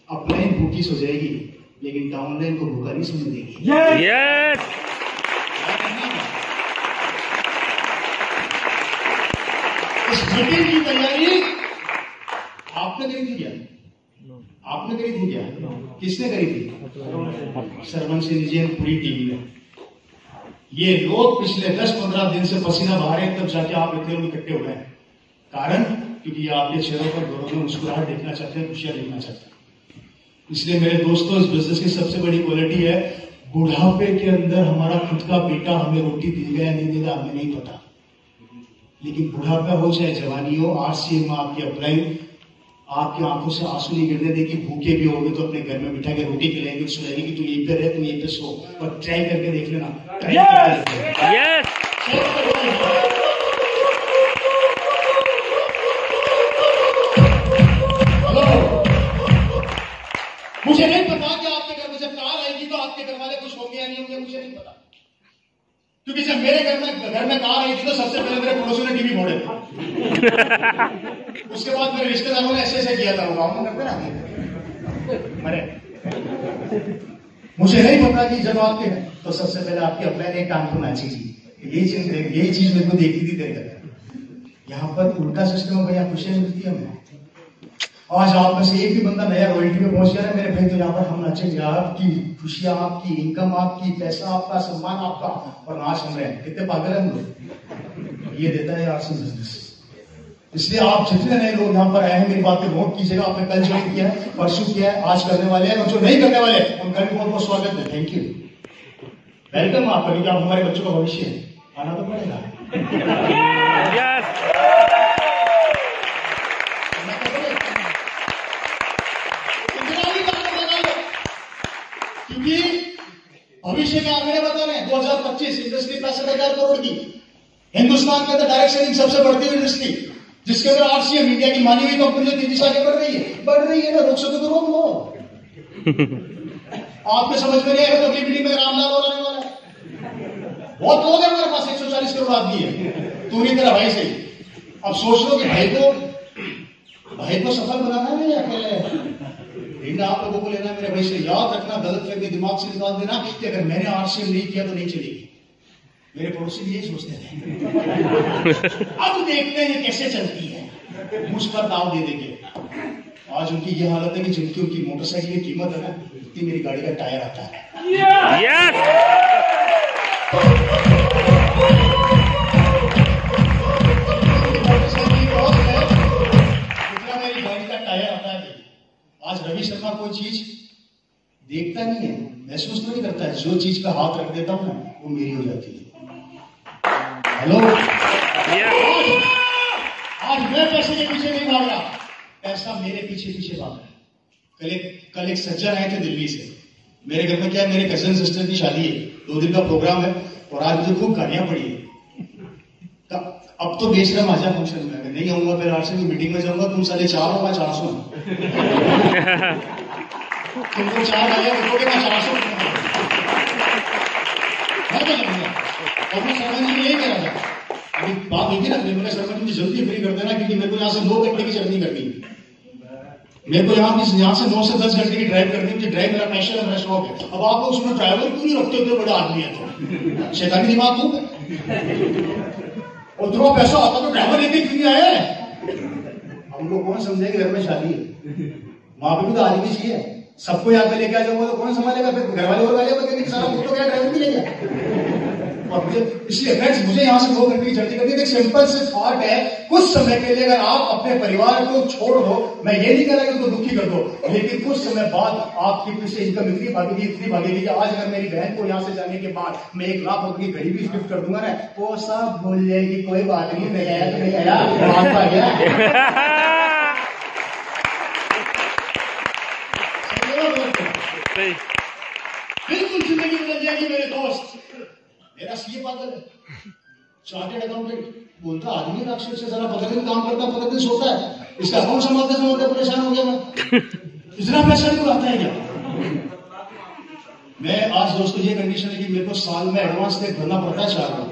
अपलाइन भूखी सो जाएगी लेकिन डाउनलाइन को भूखा नहीं सोने देगी। यस। इस मीटिंग की तैयारी आपने करी थी क्या? आपने करी थी क्या? किसने करी थी? सरवन सिंह जी और पूरी टीम ने। ये लोग पिछले 10-15 दिन से पसीना बहा रहे हैं, तब जाके आप इतने लोग इकट्ठे हो गए। कारण क्योंकि आपके चेहरों पर गौरव में मुस्कुराहट देखना चाहते हैं, खुशियां देखना चाहते हैं। इसलिए मेरे दोस्तों, इस बिजनेस की सबसे बड़ी क्वालिटी है, बुढ़ापे के अंदर हमारा खुद का बेटा हमें रोटी देगा या नहीं देगा हमें नहीं पता, लेकिन बुढ़ापा हो चाहे जवानी हो, आरसीएम आपकी अपलाइन आपकी आंखों से आंसू नहीं गिरने देगी। भूखे भी होगे तो अपने घर में बिठा के रोटी खिलाएंगे, सुनाएंगे कि तू यहीं पे रहे, तू यहीं पे सो, और ट्राई करके देख लेना। मुझे नहीं पता कि आपके घर में जब कार आएगी तो आपके घर वाले खुश होंगे या नहीं होंगे, मुझे नहीं पता। क्योंकि जब मेरे घर में कार आई थी तो सबसे पहले मेरे पड़ोसियों ने टीवी फोड़े थे। उसके बाद मेरे रिश्तेदारों ने ऐसे किया था, वो गाँव में करते ना। अरे मुझे नहीं पता कि जब आपके तो सबसे पहले आपके अपने ने काम को नाची जी, यही चीज मेरे को देखी थी तेरे घर। यहाँ पर उल्टा सिस्टम है भैया, खुशियां मिलती है हमें। आज आप में से एक भी बंदा नया रॉयल्टी में पहुंच गया ना मेरे भाई, तो यहाँ पर हम नाचेंगे। आपकी खुशियां आपकी, इनकम आपकी, पैसा आपका, सम्मान आपका, और नाच हम रहे हैं। कितने पागल हैं हम लोग। ये देता है आर्ट्स एंड बिजनेस। इसलिए आप जितने नए लोग यहाँ पर आए हैं, मेरी बात पे नोट कीजिएगा। आपने कल ज्वाइन किया है, परसों किया है, आज करने वाले हैं, और जो नहीं करने वाले हैं उनका भी बहुत बहुत स्वागत है। थैंक यू, वेलकम आपका, क्योंकि आप हमारे बच्चों का भविष्य है। आना तो पड़ेगा। क्योंकि भविष्य के आंकड़े बता रहे हैं 2025 इंडस्ट्री 65,000 करोड़ की, हिंदुस्तान के अंदर डायरेक्ट सेलिंग सबसे बढ़ती हुई इंडस्ट्री, जिसके अंदर आरसीएम इंडिया की मानी हुई कंपनी तेजी से आगे बढ़ रही है ना। रोक सके तो रोक लो। आपके समझ में नहीं आएगा तो अगली मीटिंग में रामलाल और आने वाला है। बहुत लोग हैं हमारे पास, 140 करोड़ आदमी है। तू नहीं, तेरा भाई सही। अब सोच लो कि भाई को सफल बनाना है या अकेले? आप लोगों को लेना मेरे भाई से। याद रखना, गलत फहमी दिमाग से निकाल देना कि अगर मैंने आरसीएम नहीं किया तो नहीं चलेगी। मेरे पड़ोसी भी यही सोचते थे। अब देखते हैं ये कैसे चलती है, मुझ पर दाव दे देंगे। आज उनकी ये हालत है कि जिनकी उनकी मोटरसाइकिल की कीमत है ना, उतनी मेरी गाड़ी का टायर आता है। जितना मेरी गाड़ी का टायर आता है। आज रवि शर्मा कोई चीज देखता नहीं है, महसूस तो नहीं करता है। जो चीज पे हाथ रख देता हूं ना, वो मेरी हो जाती है। हेलो, आज मैं पैसे के पीछे नहीं भाग रहा, पैसा मेरे पीछे भाग रहा है। कल एक सज्जन आए थे दिल्ली से मेरे घर में। क्या है, मेरे कजन सिस्टर की शादी है, 2 दिन का प्रोग्राम है, और आज मुझे खूब गालियां पड़ी है। अब तो बेच रहा माजा फंक्शन में, अगर नहीं आऊंगा फिर आरसी की मीटिंग में जाऊंगा। तुम साढ़े 4 होगा 400 तुमको 4 गालियां देखोगे, मैं 400 और मैं शर्मा जी यही कह रहा था। अभी बात हुई थी ना, मैंने शर्मा जी जल्दी फ्री कर देना, क्योंकि मेरे को यहाँ से 9 घंटे की जर्नी करनी है। मेरे को यहाँ से 9 से 10 घंटे की ड्राइव करनी है। मुझे ड्राइव मेरा पैशन है, मेरा शौक है। अब आप लोग उसमें ड्राइवर क्यों नहीं रखते? इतने बड़ा आदमी है तो शैतानी दिमाग खूब है। और तुम्हारा पैसा आता तो ड्राइवर लेके क्यों नहीं आया? हम लोग कौन समझेंगे, घर में शादी है, वहां पे भी तो आदमी चाहिए। सबको यहाँ पे लेके आ जाऊंगा तो कौन संभालेगा? फिर घर वाले और गालियां बजेंगे, सारा मुझ तो क्या ड्राइवर भी ले गया। और मुझे इसलिए फ्रेंड्स, मुझे यहाँ से 2 घंटे की जर्नी करनी है। एक सिंपल से थॉट है, कुछ समय के लिए अगर आप अपने परिवार को छोड़ दो, मैं ये नहीं कह रहा कि उनको दुखी कर दो, लेकिन कुछ समय बाद आपकी फिर से इनकम इतनी भागेगी कि आज अगर मेरी बहन को यहाँ से जाने के बाद मैं 1 लाख रुपए की घड़ी भी गिफ्ट कर दूंगा ना, वो सब भूल जाएगी। कोई बात नहीं, मैं आया तो नहीं आया, बात आ गया। बिल्कुल जिंदगी बदल जाएगी मेरे दोस्त। मेरा सीए पागल है, चार्टेड अकाउंटेंट, बोलता आदमी राक्षस से जरा पकड़ दिन काम करता, पकड़ दिन सोता है। इसका अकाउंट संभालते परेशान हो गया मैं। इतना पैसा नहीं आता है क्या? मैं आज दोस्तों ये कंडीशन है कि मेरे को साल में एडवांस पे भरना पड़ता है 4 lakh,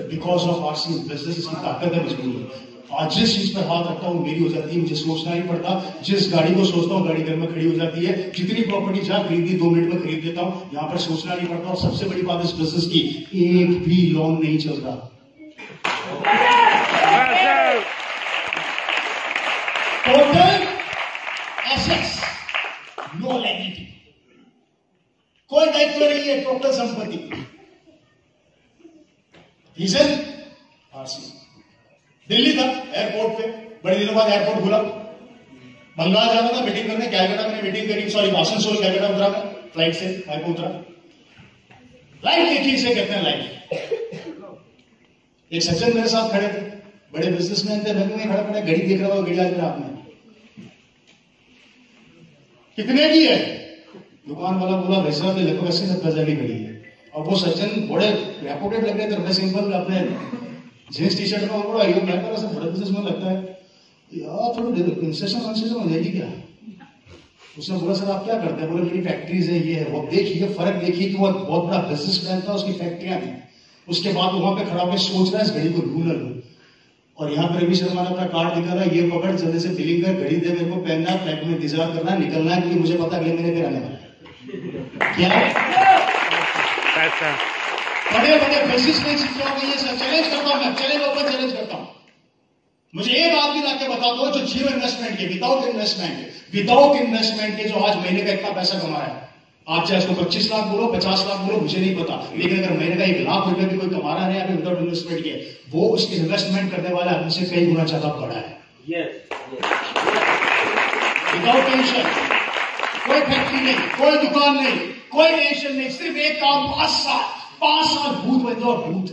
because of RC business. इसकी ताकत है मजबूरी। आज जिस चीज पर हाथ रखता हूँ मेरी हो जाती है, मुझे सोचना नहीं पड़ता। जिस गाड़ी को सोचता हूँ गाड़ी घर में खड़ी हो जाती है। जितनी प्रॉपर्टी जहां खरीदी 2 मिनट में खरीद देता हूँ, यहाँ पर सोचना नहीं पड़ता। और सबसे बड़ी बात इस बिजनेस की, एक भी लोन नहीं चलता। टोटल एसेट्स, नो लायबिलिटी, कोई दायित्व नहीं है, टोटल संपत्ति। Reason RC. दिल्ली था, एयरपोर्ट पे बड़े दिनों बाद एयरपोर्ट खुला। बंगाल जाना था मीटिंग करने, कैलकाटा में मीटिंग करी, सॉरी आसनसोल कैलकाटा उतरा मैं फ्लाइट से, एयरपोर्ट उतरा। लाइफ देखिए, इसे कहते हैं लाइफ। एक सज्जन मेरे साथ खड़े थे, बड़े बिजनेसमैन थे। मैं खड़ा खड़ा घड़ी देख रहा हूँ, घड़ी आज मेरे हाथ में। कितने की है? दुकान वाला बोला भाई साहब लगभग 80-70 की घड़ी है। और वो सज्जन बड़े रेपुटेड लग रहे थे। मैं सिंपल अपने जींस टी शर्ट में बड़ा आइयो, मैं बड़ा बड़ा बिजनेसमैन लगता है यार, थोड़ा दे दो, कंसेशन हो जाएगी क्या? उसने बोला सर आप क्या करते हैं? बोले मेरी फैक्ट्रीज है, ये है वो। देखिए फर्क देखिए कि वो बहुत बड़ा बिजनेसमैन था, उसकी फैक्ट्रियां थी। उसके बाद वहां पे खड़ा होकर सोच रहा है इस घड़ी को लूं ना लूं। और यहाँ पर रवि शर्मा ने अपना कार्ड निकाला, ये पकड़ जल्दी से बिलिंग कर, घड़ी दे, मेरे को पहनना, फ्लाइट में इंतजार करना, निकलना है, क्योंकि मुझे पता अगले महीने फिर आने वाला है। क्या पैसा बड़े बड़े बिजनेसमैन सीखोगे ये सब। चैलेंज करता हूं मैं, चैलेंज ओपन चैलेंज करता हूं। मुझे एक आदमी लाके बता दो जो जीरो इन्वेस्टमेंट के, विदाउट इन्वेस्टमेंट के जो आज महीने का इतना पैसा कमा रहा है। आप चाहे उसको 25 लाख बोलो, 50 लाख बोलो, मुझे नहीं पता, लेकिन अगर महीने का 1 लाख रुपए भी कोई कमा रहा है अभी विदाउट इन्वेस्टमेंट के, वो उसके इन्वेस्टमेंट करने वाले आदमी से कई गुना ज्यादा बड़ा है। विदाउट टेंशन, कोई फैक्ट्री नहीं, कोई दुकान नहीं, कोई टेंशन नहीं, सिर्फ एक काम, 5 साल भूत बन जाओ, भूत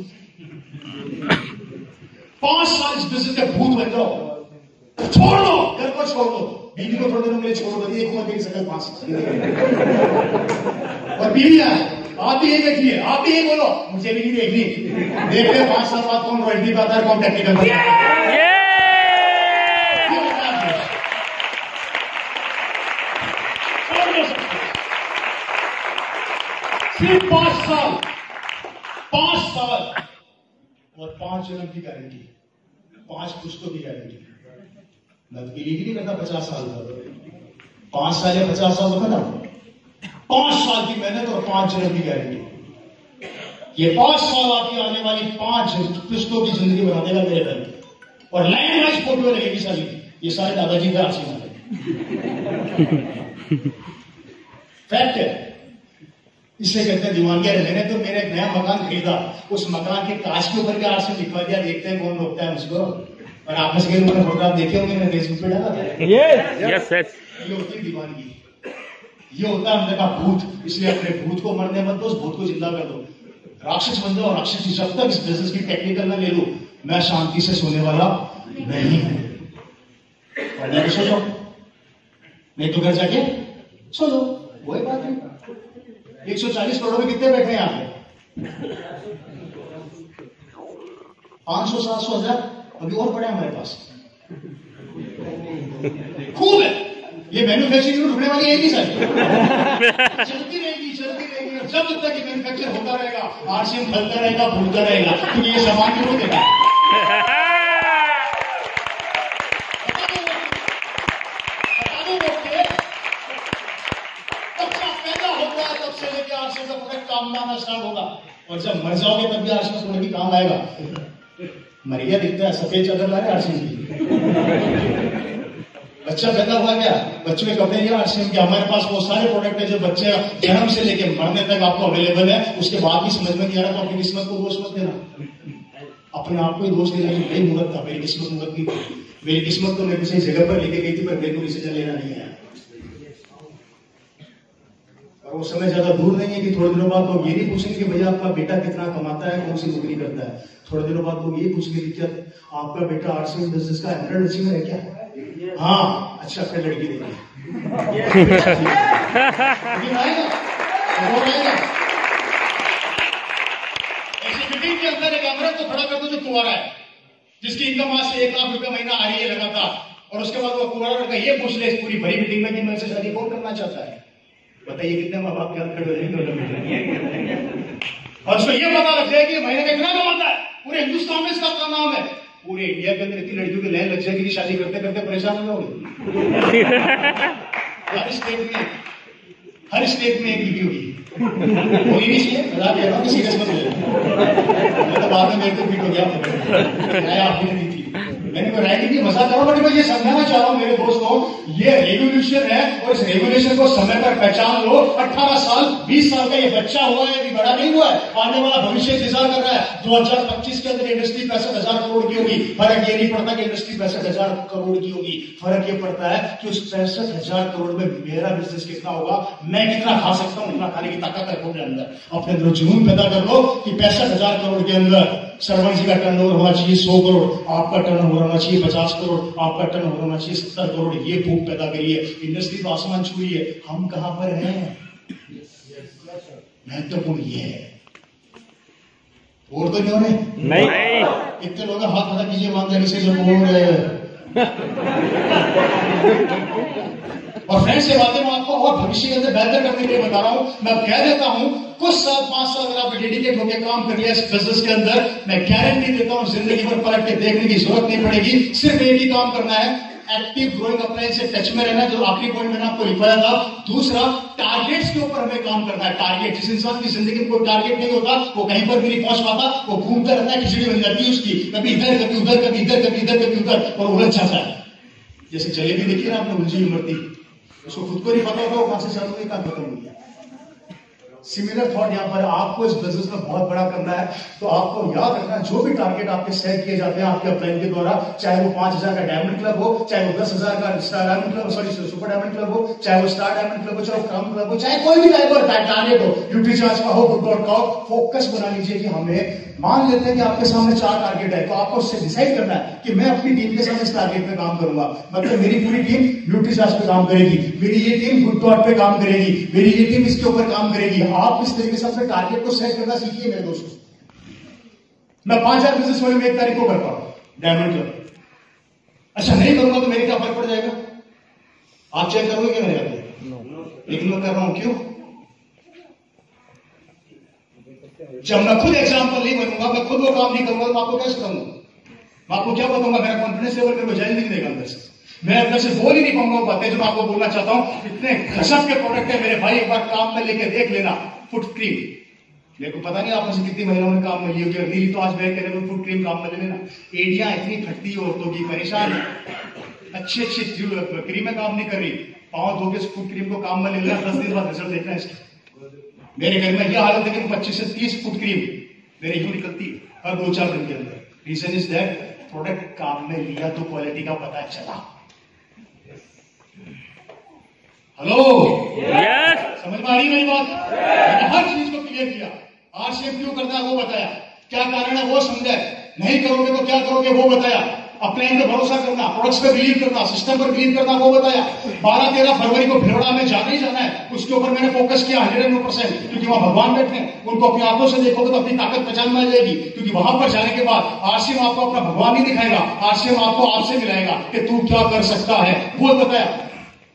5 साल इस बिजनेस के भूत बन जाओ, छोड़ दो, घर को छोड़ दो, बीवी को थोड़े दिनों के लिए छोड़ दो, एक उम्र देख सकते 5 साल। और बीवी है, आप भी यही देखिए, आप भी यही बोलो, मुझे भी नहीं देखनी, देख ले 5 साल बाद कौन रॉयल्टी पाता है, कौन टेक्निकल पाता है। सिर्फ 5 साल और 5 जन्म की गारंटी, 5 पुश्तों की गारंटी। मैं तो बिलीव नहीं करता 50 साल का, 5 साल या 50 साल होगा ना, 5 साल की मेहनत और 5 जन्म की गारंटी। ये 5 साल आपकी आने वाली 5 पुश्तों की जिंदगी बना देगा मेरे घर में। और लाइन वाइज फोटो लगेगी सारी, ये सारे दादाजी का आशीर्वाद है, फैक्ट है। इसलिए कहते हैं दीवानगी। मैंने तो मेरा एक नया मकान खरीदा, उस मकान के कांच के ऊपर के आर से लिखवा दिया, देखते हैं कौन रोकता है मुझको। और आप में से कई लोगों ने फोटोग्राफ देखे होंगे, मैंने फेसबुक पे डाला था। ये होती है दीवानगी, ये होता है अंदर का भूत। इसलिए अपने भूत को मरने मत दो, उस भूत को जिंदा कर दो, राक्षस बन जाओ। राक्षस जब तक इस बिजनेस की टेक्निकल ना ले लो, मैं शांति से सोने वाला नहीं हूं। पढ़ने सो जाओ, नहीं तो घर जाके सो लो, वही बात है। 140 करोड़ में कितने बैठे हैं यहाँ पे? 500, 700, 1000 अभी और पड़े हमारे पास, खूब है। ये मैन्युफैक्चरिंग रुकने वाली है नहीं सर, चलती रहेगी। और जब तक ये मैन्युफैक्चर होता रहेगा, आरसीएम फलता रहेगा, फूलता रहेगा, क्योंकि ये सामान क्यों देगा। स्टार्ट होगा, और जब मर जाओगे तब भी आरसीएम सोने की काम आएगा। मरिया दिखता है, सफेद चादर ला रहे आरसीएम की। बच्चा पैदा हुआ क्या, बच्चों के कपड़े नहीं आरसीएम के। हमारे पास वो सारे प्रोडक्ट है जो बच्चे जन्म से लेके मरने तक आपको अवेलेबल है। उसके बाद भी समझ में नहीं आ रहा तो अपनी किस्मत को दोष मत देना, अपने आप को ही दोष देना कि मेरी मुहूर्त था, मेरी किस्मत मुहूर्त नहीं थी, मेरी किस्मत तो मैं किसी जगह पर लेके गई थी, पर मेरे को डिसीजन लेना नहीं आया। और वो समय ज्यादा दूर नहीं है कि थोड़े दिनों बाद लोग ये नहीं पूछेंगे कि भैया आपका बेटा कितना कमाता है, कौन सी नौकरी करता है। थोड़े दिनों बाद लोग ये पूछेंगे कि क्या आपका बेटा आरसीएम बिजनेस का एमरेड अचीवर है क्या? हाँ, अच्छा फिर लड़की देखिए। एग्जीक्यूटिव के अंदर एक एमरेड तो खड़ा कर दो जो कुंवारा है, जिसकी इनकम आज से 1 लाख रुपए महीना आ रही है लगातार, और उसके बाद वो कुंवारा लड़का ये पूछ ले इस पूरी बड़ी मीटिंग में कि मैं से शादी कौन करना चाहता है। बताइए कितने माँ बाप के हाथ खड़े हो जाएंगे। और उसको ये पता लग जाए कि महीने का इतना कमाता है, पूरे हिंदुस्तान में इसका क्या नाम है, पूरे इंडिया के अंदर इतनी लड़कियों की लाइन लग जाएगी कि शादी करते करते परेशान हो जाओगे। हर स्टेट में एक बीवी होगी, कोई नहीं चाहिए, मजाक कह रहा हूँ, सीरियस मत ले। मैं तो बाद में मेरे को फिट हो गया, आपने दी थी, मैंने को राय की मजाक करो, बट मैं ये समझाना चाह रहा हूँ मेरे दोस्तों, ये रेवोल्यूशन है और इस रेवोल्यूशन को समय पर पहचान लो। 18 साल 20 साल का ये बच्चा हुआ है, अभी बड़ा नहीं हुआ है, आने वाला भविष्य इंतजार कर रहा है। 2025 के अंदर इंडस्ट्री 65,000 करोड़ की होगी। फर्क ये नहीं पड़ता कि इंडस्ट्री 65,000 करोड़ की होगी, फर्क ये पड़ता है कि उस 65,000 करोड़ में मेरा बिजनेस कितना होगा, मैं कितना खा सकता हूँ, उतना खाने की ताकत है अपने अंदर। अपने अंदर जुनून पैदा कर लो कि 65,000 करोड़ के अंदर सरवण जी का टर्नओवर होना चाहिए 100 करोड़, आपका टर्नओवर होना चाहिए 50 करोड़, आपका टर्नओवर होना चाहिए 70 करोड़। ये भूख पैदा करिए। इंडस्ट्री तो आसमान छू रही है, हम कहां पर हैं? महत्वपूर्ण ये है। और तो नहीं हो रहे? नहीं। इतने लोग हाथ खड़ा कीजिए, ईमानदारी से जब बोल रहे हैं। और फ्रेंड्स, ये बातें मैं आपको और भविष्य के अंदर बेहतर करने के लिए बता रहा हूं। मैं कह देता हूं कुछ साल 5 साल अगर आपने डेडिकेट होकर काम कर लिया इस बिजनेस के अंदर, मैं गारंटी देता हूं जिंदगी भर पलट के देखने की जरूरत नहीं पड़ेगी। सिर्फ एक ही काम करना है, एक्टिव ग्रोइंग अपलाइन से टच में रहना, जो आखिरी पॉइंट मैंने आपको लिखवाया था। दूसरा, टारगेट्स के ऊपर हमें काम करना है। टारगेट, जिस इंसान की जिंदगी में कोई टारगेट नहीं होता वो कहीं पर भी नहीं पहुंच पाता, वो घूमता रहता है, खिचड़ी बन जाती है उसकी, कभी इधर कभी उधर, कभी इधर कभी इधर कभी उधर, और उलझ जाता है। जैसे जलेबी देखिए ना आपने, उलझी उमड़ती, उसको खुद को नहीं पता होता वो कहां से चालू हुई कहां खत्म हुई। सिमिलर थॉट यहां पर आपको इस बिजनेस में बहुत बड़ा करना है, तो आपको याद रखना जो भी टारगेट आपके सेट किए जाते हैं आपके अपलाइन के द्वारा, चाहे वो 5,000 का डायमंड क्लब हो, चाहे वो 10,000 का star diamond club, sorry super diamond club हो, चाहे वो स्टार डायमंड क्लब हो, चाहे वो क्राउन क्लब हो, चाहे कोई भी टाइप का टारगेट हो, यूटी चार्ज का हो, गुड का हो, फोकस बना लीजिए कि हमें, मान लेते हैं कि आपके सामने 4 टारगेट है, तो आपको उससे डिसाइड करना है कि मैं अपनी टीम के साथ इस टारगेट पे काम करूंगा। मतलब मेरी पूरी टीम यूटी चार्ज पे काम करेगी, मेरी ये टीम गुड डॉट पे काम करेगी, मेरी ये टीम इसके ऊपर काम करेगी। आप इस तरीके से अपने टारगेट को सेट करना सीखिए मेरे दोस्तों। मैं 5,000 बिजनेस वाले में 1 तारीख को करता हूं डायमंड क्लब, अच्छा नहीं करूंगा तो मेरे क्या फर्क पड़ जाएगा? आप चेक करोगे क्या मेरे आगे? लेकिन मैं कर रहा हूं, क्यों? जब मैं खुद एग्जाम्पल नहीं बनूंगा, मैं खुद वो काम नहीं करूंगा, तो आपको कैसे कहूंगा? मैं आपको क्या बताऊंगा? मेरा कॉन्फिडेंस लेवल मेरे को जाने नहीं देगा अंदर से, मैं अंदर से बोल ही नहीं पाऊंगा वो बातें जो मैं आपको बोलना चाहता हूं। इतने गजब के प्रोडक्ट है मेरे भाई, एक बार काम में लेके देख लेना। फुट क्रीम, मेरे को पता नहीं आप में से कितनी महिलाओं ने काम में ली होगी, ली तो आज मैं कह रहा हूं फुट क्रीम काम में ले लेना। एडियां इतनी फटती है औरतों की, परेशान है, अच्छी अच्छी क्रीमें काम नहीं कर रही, पांव धो के फुट क्रीम को काम में ले लेना, 10 दिन बाद रिजल्ट देखना इसका। मेरे घर में यह हालत है कि 25 से 30 फुट क्रीम मेरे यूं निकलती है हर 2-4 दिन के अंदर। रीजन इज दैट प्रोडक्ट काम में लिया तो क्वालिटी का पता चला। हेलो, समझ में आ रही मेरी बात? मैंने हर चीज को क्लियर किया, आरसीएम क्यों करना है वो बताया, क्या कारण है वो समझा, नहीं करोगे तो क्या करोगे वो बताया, अपलाइन पे भरोसा करना, प्रोडक्ट्स पे बिलीव करना, सिस्टम पर बिलीव करना वो बताया। 12-13 फरवरी को भिलवाड़ा में जाना ही जाना है, उसके ऊपर मैंने फोकस किया 100%, क्योंकि वहां भगवान बैठे हैं, उनको अपनी आंखों से देखोगे तो अपनी ताकत पहचान में आ जाएगी। क्योंकि वहां पर जाने के बाद आरसीएम आपको अपना भगवान नहीं दिखाएगा, आरसीएम आपको आपसे मिलाएगा कि तू क्या कर सकता है, वो बताया।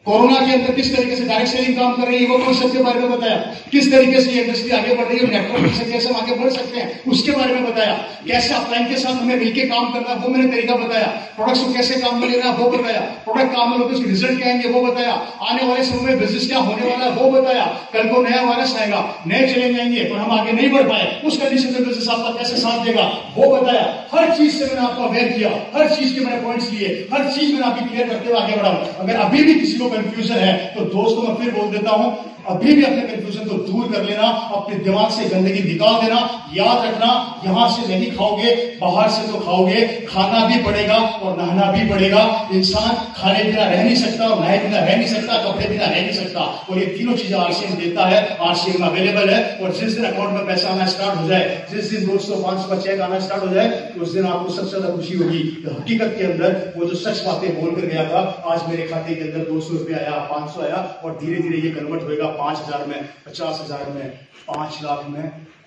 कोरोना के अंदर किस तरीके से डायरेक्ट सेलिंग काम कर रही है वो कॉन्सेप्ट के बारे में बताया, किस तरीके से ये इंडस्ट्री आगे बढ़ रही है, नेटवर्क से कैसे हम आगे बढ़ सकते हैं उसके बारे में बताया, कैसे अपलाइन के साथ हमें मिलकर काम करना वो मैंने तरीका बताया, प्रोडक्ट्स को कैसे काम में लेना वो बताया, प्रोडक्ट काम में लोग उसके रिजल्ट क्या आएंगे वो बताया, आने वाले समय में बिजनेस क्या होने वाला है वो बताया, कल को नया वायरस आएगा, नए चैलेंज आएंगे और हम आगे नहीं बढ़ पाए, उस कंडीशन में बिजनेस आपका कैसे साथ देगा वो बताया। हर चीज से मैंने आपको अवेयर किया, हर चीज के मैंने पॉइंट्स लिए, हर चीज मैंने आपकी क्लियर करते हुए आगे बढ़ा। अगर अभी भी किसी को कंफ्यूजन है तो दोस्तों मैं फिर बोल देता हूं, अभी भी अपने कंफ्यूजन को दूर कर लेना, अपने दिमाग से गंदगी निकाल देना। याद रखना, यहां से नहीं खाओगे बाहर से तो खाओगे, खाना भी पड़ेगा और नहाना भी पड़ेगा। इंसान खाने बिना रह नहीं सकता और नहाए बिना रह नहीं सकता, कपड़े बिना रह नहीं सकता, और ये तीनों चीजें आरसीएम देता है, आरसीएम में अवेलेबल है। और जिस दिन अकाउंट में पैसा आना स्टार्ट हो जाए, जिस दिन 200-500 का चेक आना स्टार्ट हो जाए, उस दिन आपको सबसे ज्यादा खुशी होगी। तो हकीकत के अंदर वो जो सच बातें बोलकर गया था, आज मेरे खाते के अंदर 200 रुपये आया, 500 आया, और धीरे धीरे ये कन्वर्ट होगा 5,000 में, 50,000 में, 5 लाख में,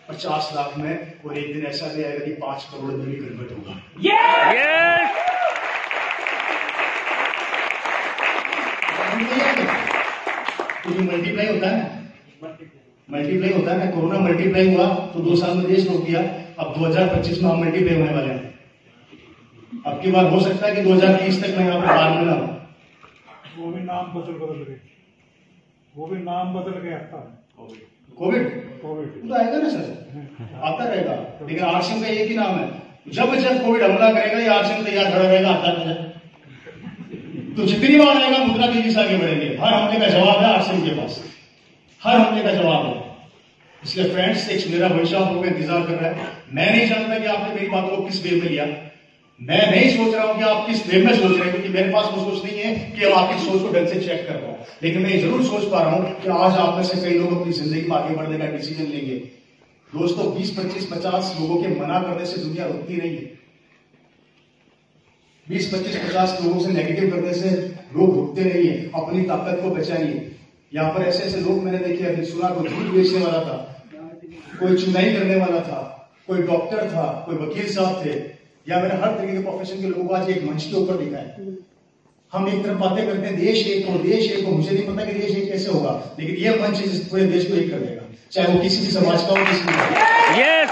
50 लाख में, और एक दिन ऐसा भी आएगा कि 5 करोड़ में भी कन्वर्ट होगा। तो जो मल्टीप्लाई होता है ना, मल्टीप्लाई होता है ना, कोरोना मल्टीप्लाई हुआ तो 2 साल में देश रोक दिया, अब 2025 में हम मल्टीप्लाई होने वाले हैं। अब की बार हो सकता है कि 2030 तक मैं यहाँ पर बाहर में ना हूं। वो भी नाम बदल गए, वो भी नाम बदल गया था। कोविड तो आएगा ना सर, आता रहेगा, लेकिन आरसीएम का एक ही नाम है। जब जब कोविड हमला करेगा ये आरसीएम तैयार खड़ा रहेगा, आता रहेगा। तो जितनी बार आएगा मुद्रा तेजी से आगे बढ़ेंगे। हर हमले का जवाब है आरसीएम के पास, हर हमले का जवाब है। इसलिए फ्रेंड्स, एक मेरा भविष्य आप लोगों का इंतजार कर रहा है। मैं नहीं जानता कि आपने मेरी बातों को किस वे में लिया, मैं नहीं सोच रहा हूं कि आप किस वे में सोच रहे हैं, क्योंकि मेरे पास वो सोच नहीं है कि हम आपकी सोच को ढंग से चेक कर पाऊं। लेकिन मैं जरूर सोच पा रहा हूं कि आज आप में से कई लोग अपनी जिंदगी में आगे बढ़ने का डिसीजन लेंगे। दोस्तों, 20, 25, 50 लोगों के मना करने से दुनिया रुकती नहीं है। 20, 25, 50 लोगों से नेगेटिव करने से लोग रुकते नहीं है। अपनी ताकत को बचाइए। यहाँ पर ऐसे ऐसे लोग मैंने देखे, अभी सुना, कोई दूध बेचने वाला था, कोई चुनाई करने वाला था, कोई डॉक्टर था, कोई वकील साहब थे, या मैंने हर तरीके के प्रोफेशन के लोगों को आज एक मंच के ऊपर दिखा है। हम एक तरफ बातें करते हैं देश एक हो, देश एक हो। मुझे नहीं पता कि देश एक कैसे होगा, लेकिन ये मंच है जिस पूरे देश को एक कर देगा, चाहे वो किसी भी समाज का हो, किसी भी। यस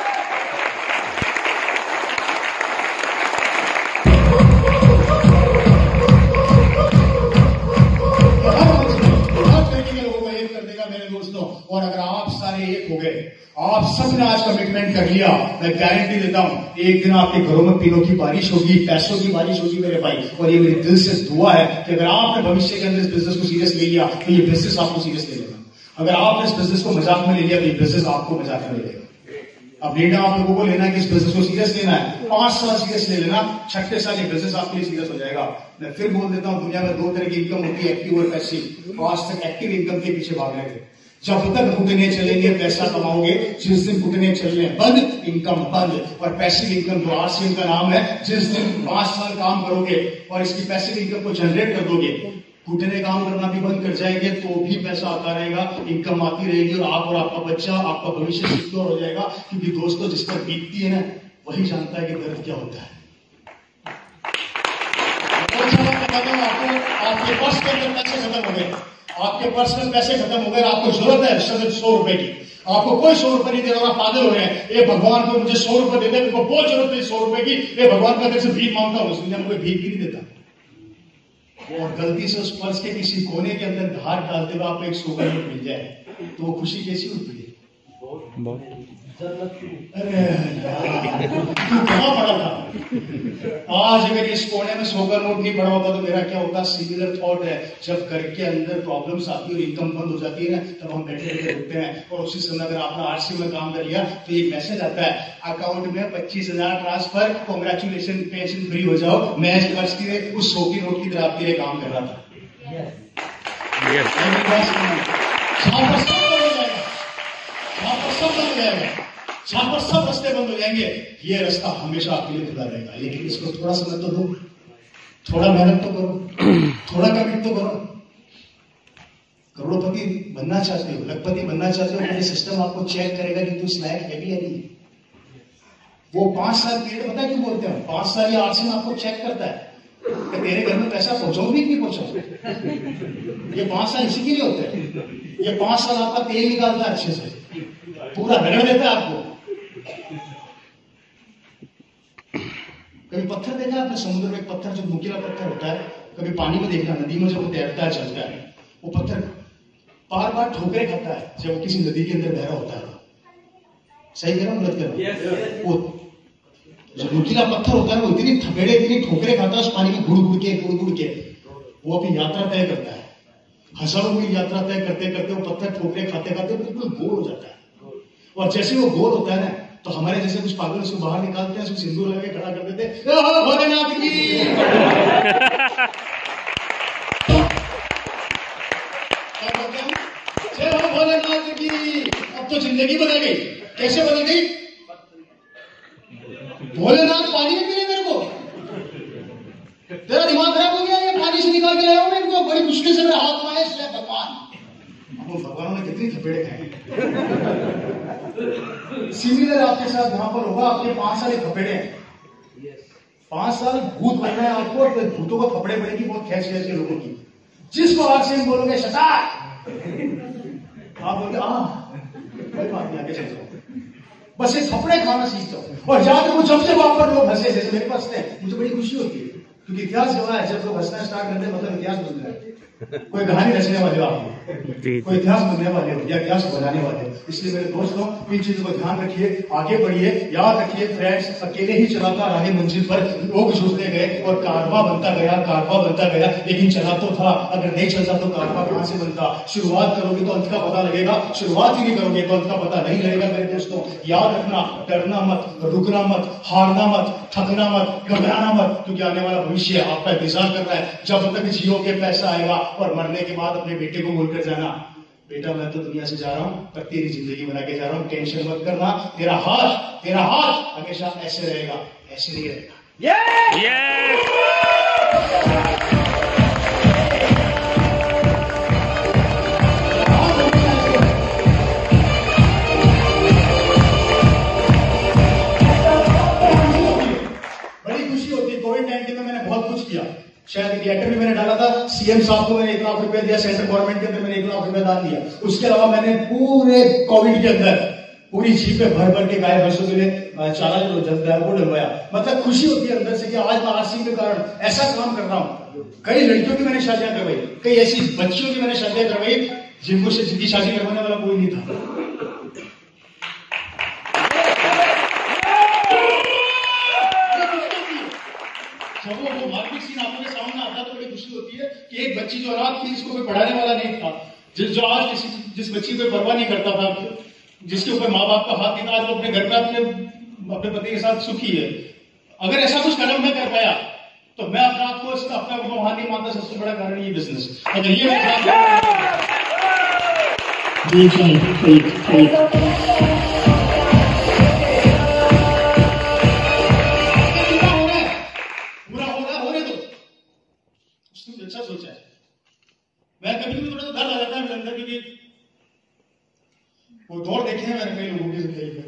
लोगों को एक कर देगा मेरे दोस्तों। और अगर आप सारे एक हो गए, आप सबने आज कमिटमेंट कर लिया, मैं गारंटी देता हूं एक दिन आपके घरों में पीनों की बारिश होगी, पैसों की बारिश होगी मेरे भाई। और ये मेरे दिल से दुआ है कि अगर आपने भविष्य के अंदर इस बिजनेस को सीरियस ले लिया तो ये बिजनेस आपको सीरियस ले लेगा। अगर आपने इस बिजनेस को मजाक में ले लिया तो ये बिजनेस आपको मजाक में ले लेगा। अब निर्णय आप लोगों को लेना है कि इस बिजनेस को सीरियस लेना है, 5 साल सीरियस ले लेना, 6ठे साल ये बिजनेस आपके लिए सीरियस हो जाएगा। मैं फिर बोल देता हूं, दुनिया में 2 तरह की इनकम होती है, एक्टिव और पैसिव। आज तक एक्टिव इनकम के पीछे भाग रहे थे। जब तक घुटने चलेंगे पैसा कमाओगे, जिस दिन घुटने चलने बंद, इनकम बंद। और पैसिव इनकम जो RCM का नाम है, जिस दिन 5 साल काम करोगे और इसकी पैसिव इनकम को जनरेट कर दोगे, घुटने काम करना भी बंद कर जाएंगे तो भी पैसा आता रहेगा, इनकम आती रहेगी और आप और आपका बच्चा, आपका भविष्य सिक्योर हो जाएगा। क्योंकि दोस्तों जिस पर बीतती है ना, वही जानता है कि दर्द क्या होता है। आपके पर्स के अंदर पैसे खत्म हो गए, आपके पर्सनल पैसे खत्म हो गए, आपको जरूरत है सिर्फ 100 रुपए की, आपको कोई 100 रुपए नहीं दे रहा, पागल हो रहे हैं। ये भगवान को मुझे 100 रुपए दे दे, मेरे को बहुत जरूरत है 100 रुपए की, ये भगवान का से भीख मांगता हूं, इस दुनिया में कोई भीख भी नहीं देता। और गलती से उस पर्स के किसी कोने के अंदर धार डालते हुए आपको एक 100 का नोट मिल जाए तो वो खुशी कैसी होती है? अरे कहाँ पड़ा था? आज अगर इस कोने में 100 का नोट नहीं पड़ा होता तो मेरा क्या होता? सिमिलर थॉट है। जब घर के अंदर प्रॉब्लम्स आती है और इनकम बंद हो जाती है ना, तब हम बैठे बैठे उठते हैं और उसी समय अगर आपने RCM में काम कर लिया तो एक मैसेज आता है, अकाउंट में 25,000 ट्रांसफर, कांग्रेचुलेशन, पेंशन फ्री हो जाओ। मैं इस वर्ष की उस 100 की नोट की तरह आपके लिए काम कर रहा था। जहां पर सब रास्ते बंद हो जाएंगे, ये रास्ता हमेशा आपके लिए खुला रहेगा। लेकिन इसको थोड़ा समय तो दो, थोड़ा मेहनत तो करो, थोड़ा कमिट तो करो। करोड़पति बनना चाहते हो, लखपति बनना चाहते हो, ये सिस्टम आपको चेक करेगा कि तू इस लायक है भी या नहीं। वो 5 साल पीरियड पता क्यों बोलते हैं? 5 साल ये RCM आपको चेक करता है कि तेरे घर में पैसा पहुंचाऊं भी नहीं पहुंचाऊं। ये 5 साल इसी के लिए होते हैं। ये 5 साल आपका तेल निकालता है, अच्छे से पूरा रगड़ देता है आपको। कभी पत्थर देखा आपने समुद्र में? एक पत्थर जो नुकीला पत्थर होता है, कभी पानी में देखना, नदी में जब वो तैरता है, चलता है, वो पत्थर बार बार ठोकरे खाता है जब वो किसी नदी के अंदर बह रहा होता है। सही कह रहा हूं, गलत कह रहा हूं? वो जो नुकीला पत्थर होता है वो इतनी थपेड़े, इतनी ठोकरे खाता है उस पानी में, गुड़ गुड़ के वो अपनी यात्रा तय करता है। हजारों मील यात्रा तय करते करते वो पत्थर ठोकरे खाते खाते बिल्कुल गोल हो जाता है। और जैसे वो गोल होता है ना, तो हमारे जैसे कुछ पागल उसको बाहर निकालते हैं, उसको सिंदूर लगा के खड़ा कर देते हैं, भोलेनाथ की क्या बोलते हैं? जय हो भोलेनाथ की। अब तो जिंदगी बदल गई। कैसे बदल गई? भोलेनाथ पानी में मिले मेरे को, तेरा दिमाग खराब हो गया, ये पानी से निकाल के लाया हूं मैं इनको, बड़ी मुश्किल से मेरा हाथ में आया, इसलिए भगवान। भगवानों ने कितनी थपेड़े खाए। सिमिलर आपके साथ यहां पर होगा, आपके 5 साल थपेड़े हैं। 5 साल भूत बनना है आपको, तो भूतों को थपड़े पड़ेगी बहुत खेच खेच के लोगों की। जिसको RCM बोलोगे शतार, आप बोलोगे कोई बात नहीं, आगे चल जाओ, बस ये थपड़े खाना सीख जाओ। और याद रखो, जब से वहां पर लोग हंसे, जैसे मेरे पास थे, मुझे बड़ी खुशी होती है, क्योंकि इतिहास गवाह है, जब लोग हंसना स्टार्ट करते हैं मतलब इतिहास बन रहा है। कोई कहानी रचने वाले हो आप, कोई इतिहास बनने वाले हो या इतिहास बनाने वाले हो। इसलिए मेरे दोस्तों, इन चीजों को ध्यान रखिए, आगे बढ़िए। याद रखिए फ्रेंड्स, अकेले ही चलाता आगे मंजिल पर। लोग जुड़ते गए और कारवा बनता गया, लेकिन चला तो था। अगर नहीं चलता तो कारवा कहां से बनता? शुरुआत करोगे तो अंत का पता लगेगा, शुरुआत ही नहीं करोगे तो अंत का पता नहीं लगेगा। मेरे दोस्तों याद रखना, डरना मत, रुकना मत, हारना मत, थकना मत, घबराना मत, क्योंकि आने वाला भविष्य आपका इंतजार कर रहा है। जब तक जियोगे पैसा आएगा, और मरने के बाद अपने बेटे को बोलकर जाना, बेटा मैं तो दुनिया से जा रहा हूं, पर तेरी जिंदगी बना के जा रहा हूं, टेंशन मत करना, तेरा हाथ हमेशा ऐसे रहेगा, ऐसे नहीं रहेगा। बड़ी खुशी होती है। कोविड-19 में मैंने बहुत कुछ किया, शायद थिएटर भी मैंने डाला था, सीएम साहब को मैंने 1 लाख रुपए दिया, सेंट्रल गवर्नमेंट के अंदर मैंने 1 लाख रुपए दान दिया। उसके अलावा मैंने पूरे कोविड के अंदर पूरी जीपे भर भर के गाय भैंसों के लिए चारा जो जलता है वो डलवाया। मतलब खुशी होती है अंदर से कि आज मैं आरसी के कारण ऐसा काम कर रहा हूं। कई लड़कियों की मैंने शादियां करवाई, कई ऐसी बच्चियों की मैंने शादियां करवाई जिनको से जिनकी शादी करवाने वाला कोई नहीं था। जब वो मार्केट सीन आपके सामने आता है तो बड़ी खुशी होती है कि एक बच्ची जो रात थी, इसको कोई पढ़ाने वाला नहीं था, जो आज जिस बच्ची को परवाह नहीं करता था, जिसके ऊपर माँ बाप का हाथ नहीं था, आज वो अपने घर में अपने पति के साथ सुखी है। अगर ऐसा कुछ कदम मैं कर पाया तो मैं अपने आप को अपना महान नहीं मानता। सबसे बड़ा कारण ये बिजनेस। अगर ये अच्छा सोचा है। मैं कभी कभी थोड़ा सा दर्द आ जाता है मेरे अंदर, क्योंकि वो दौर देखे हैं मैंने कई लोगों की जिंदगी में,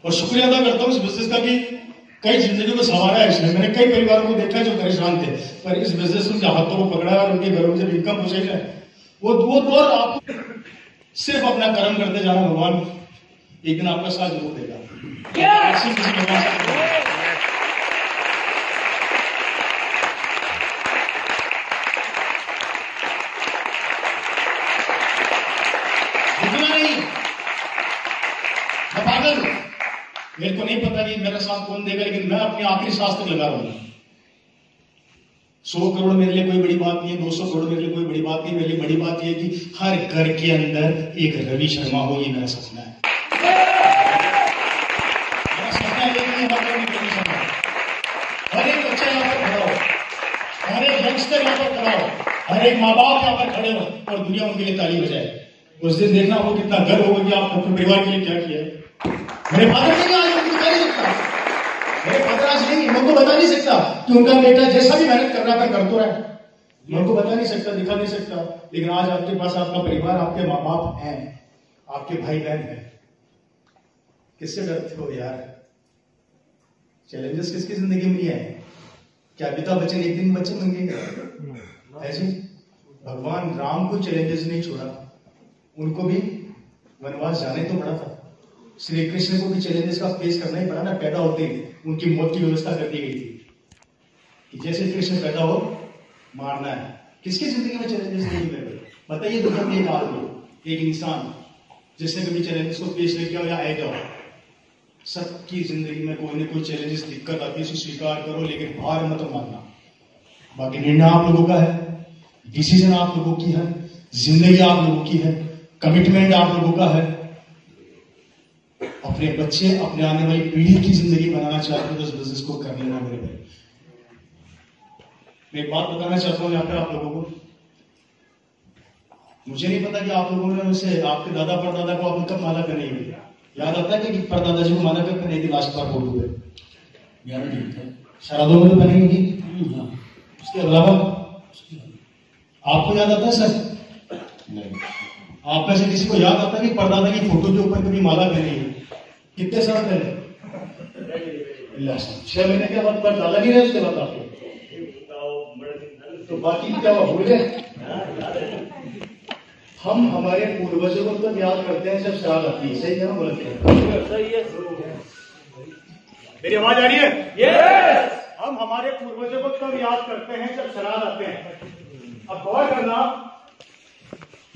और शुक्रिया अदा करता हूं इस बिजनेस का कि कई जिंदगियों को संवारा है इसने। मैंने कई परिवारों को देखा जो परेशान थे, पर इस बिजनेस ने उनके हाथों को पकड़ा और उनके घरों में जब इनकम पहुंचाई जाए, वो दौर आपको सिर्फ अपना कर्म करते जाना, भगवान एक दिन आपका साथ जरूर देगा। मेरे को नहीं पता कि मेरा साथ कौन देगा, लेकिन मैं अपनी आखिरी सांस तक लगा रहूंगा। 100 करोड़ मेरे लिए कोई बड़ी बात नहीं है, 200 करोड़ मेरे लिए कोई बड़ी बात नहीं। मेरे लिए बड़ी बात यह कि हर घर के अंदर एक रवि शर्मा हो, ये मेरा सपना है। मेरा सपना है कि रवि शर्मा हर एक बच्चा यहाँ पर खड़ा हो, हर एक यंगस्टर यहाँ पर खड़ा हो, हर एक माँ बाप यहाँ पर खड़े हो और दुनिया उनके लिए ताली बजाए। उस दिन देखना वो कितना गर्व होगा कि आप अपने परिवार के लिए क्या किया है। मेरे फादर नहीं आज उनको बता नहीं सकता, मेरे फादर आज नहीं, मैं उनको बता नहीं सकता कि उनका बेटा जैसा भी मेहनत कर रहा है कर तो रहा है, मैं उनको बता नहीं सकता, दिखा नहीं सकता। लेकिन आज आपके पास आपका परिवार, आपके माँ बाप हैं, आपके भाई बहन हैं। किससे डरते हो यार? चैलेंजेस किसकी जिंदगी में है? क्या अमिताभ बच्चन एक दिन बच्चन बन गए? ऐसे भगवान राम को चैलेंजेस नहीं छोड़ा, उनको भी वनवास जाने तो पड़ा था। श्री कृष्ण को भी चैलेंजेस का फेस करना ही पड़ा ना। पैदा होते ही उनकी मौत की व्यवस्था कर दी गई थी कि जैसे कृष्ण पैदा हो मारना है। किसकी जिंदगी में चैलेंजेस नहीं मिले? बताइए दुनिया में एक आदमी, एक इंसान जिसने कभी चैलेंजेस को फेस नहीं किया या आएगा। सबकी जिंदगी में कोई ना कोई चैलेंजेस दिक्कत आती है, उसे स्वीकार करो, लेकिन हार मत मानना। बाकी निर्णय आप लोगों का है, डिसीजन आप लोगों की है, जिंदगी आप लोगों की है, कमिटमेंट आप लोगों का है। अपने बच्चे, अपने आने वाली पीढ़ी की जिंदगी बनाना चाहते हो तो इस बिजनेस को कर लेना मेरे भाई। मैं एक बात बताना चाहता हूं यहाँ पे आप लोगों को। मुझे नहीं पता कि आप लोगों ने उसे आपके दादा परदादा को आपने कब माला पहनाई हुई। याद आता है कि परदादा जी को माला कब पहनाई थी? लास्ट बार बोल हुए शराधों में तो पहनी होगी। उसके अलावा आपको याद आता है सर? नहीं। आप में से किसी को याद आता है कि परदादा की फोटो के ऊपर कभी माला पहनी है? कितने साल पहले? 6 महीने के बाद परदादा नहीं रहे उसके बाद आपको तो बाकी क्या भूल गए? हम हमारे पूर्वजों को तब याद करते हैं जब श्राद्ध आती है। सही है ना? बोलते हैं। मेरी आवाज आ रही है? हम हमारे पूर्वजों को तब याद करते हैं जब श्राद्ध आते हैं। अब गौर करना,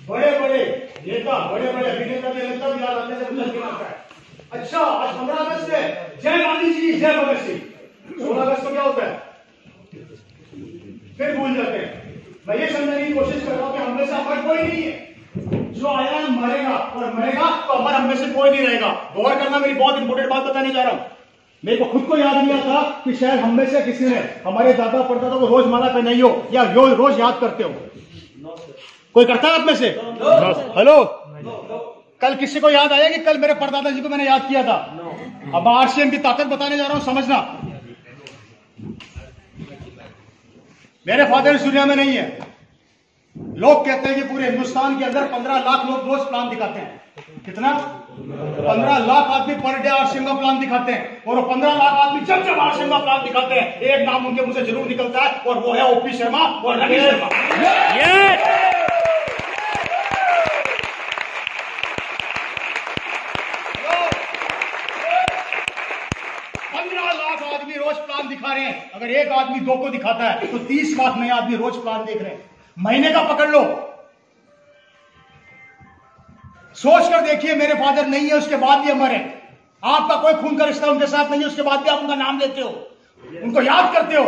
बड़े बड़े नेता, बड़े बड़े अभिनेता भी तब याद आते हैं जब उनका दिन आता है। अच्छा, आज 15 अगस्त है, जय गांधी जी, जय भगत सिंह। 16 अगस्त को क्या होता है? फिर भूल जाते हैं। मैं ये समझने की कोशिश कर रहा हूं कि हम में से हमारा कोई नहीं है। जो आया है मरेगा, और मरेगा तो हमारा हम में से कोई नहीं रहेगा। गौर करना, मेरी बहुत इंपॉर्टेंट बात बताने जा रहा हूं। मेरे को खुद को याद नहीं आता कि शायद हम में से किसी ने हमारे दादा परदादा को रोज माला पहनाई हो या रोज याद करते हो। कोई करता है आप में से? हेलो, कल किसी को याद आया कि कल मेरे परदादा जी को मैंने याद किया था? अब आरसीएम की ताकत बताने जा रहा हूं, समझना। मेरे फादर इस दुनिया में नहीं है। लोग कहते हैं कि पूरे हिंदुस्तान के अंदर 15 लाख लोग रोज प्लान दिखाते हैं। कितना? 15 लाख आदमी पर डे आरसीएम का प्लान दिखाते हैं, और वो 15 लाख आदमी जब जब आरसीएम का प्लान दिखाते हैं, एक नाम उनके मुंह से जरूर निकलता है, और वो है ओपी शर्मा और रवि शर्मा। 15 लाख आदमी रोज प्लान दिखा रहे हैं, अगर एक आदमी 2 को दिखाता है तो 30 लाख नए आदमी रोज प्लान देख रहे हैं। महीने का पकड़ लो, सोच कर देखिए, मेरे फादर नहीं है उसके बाद भी अमर है, आपका कोई खून का रिश्ता उनके साथ नहीं है, उसके बाद भी आप उनका नाम लेते हो, उनको याद करते हो।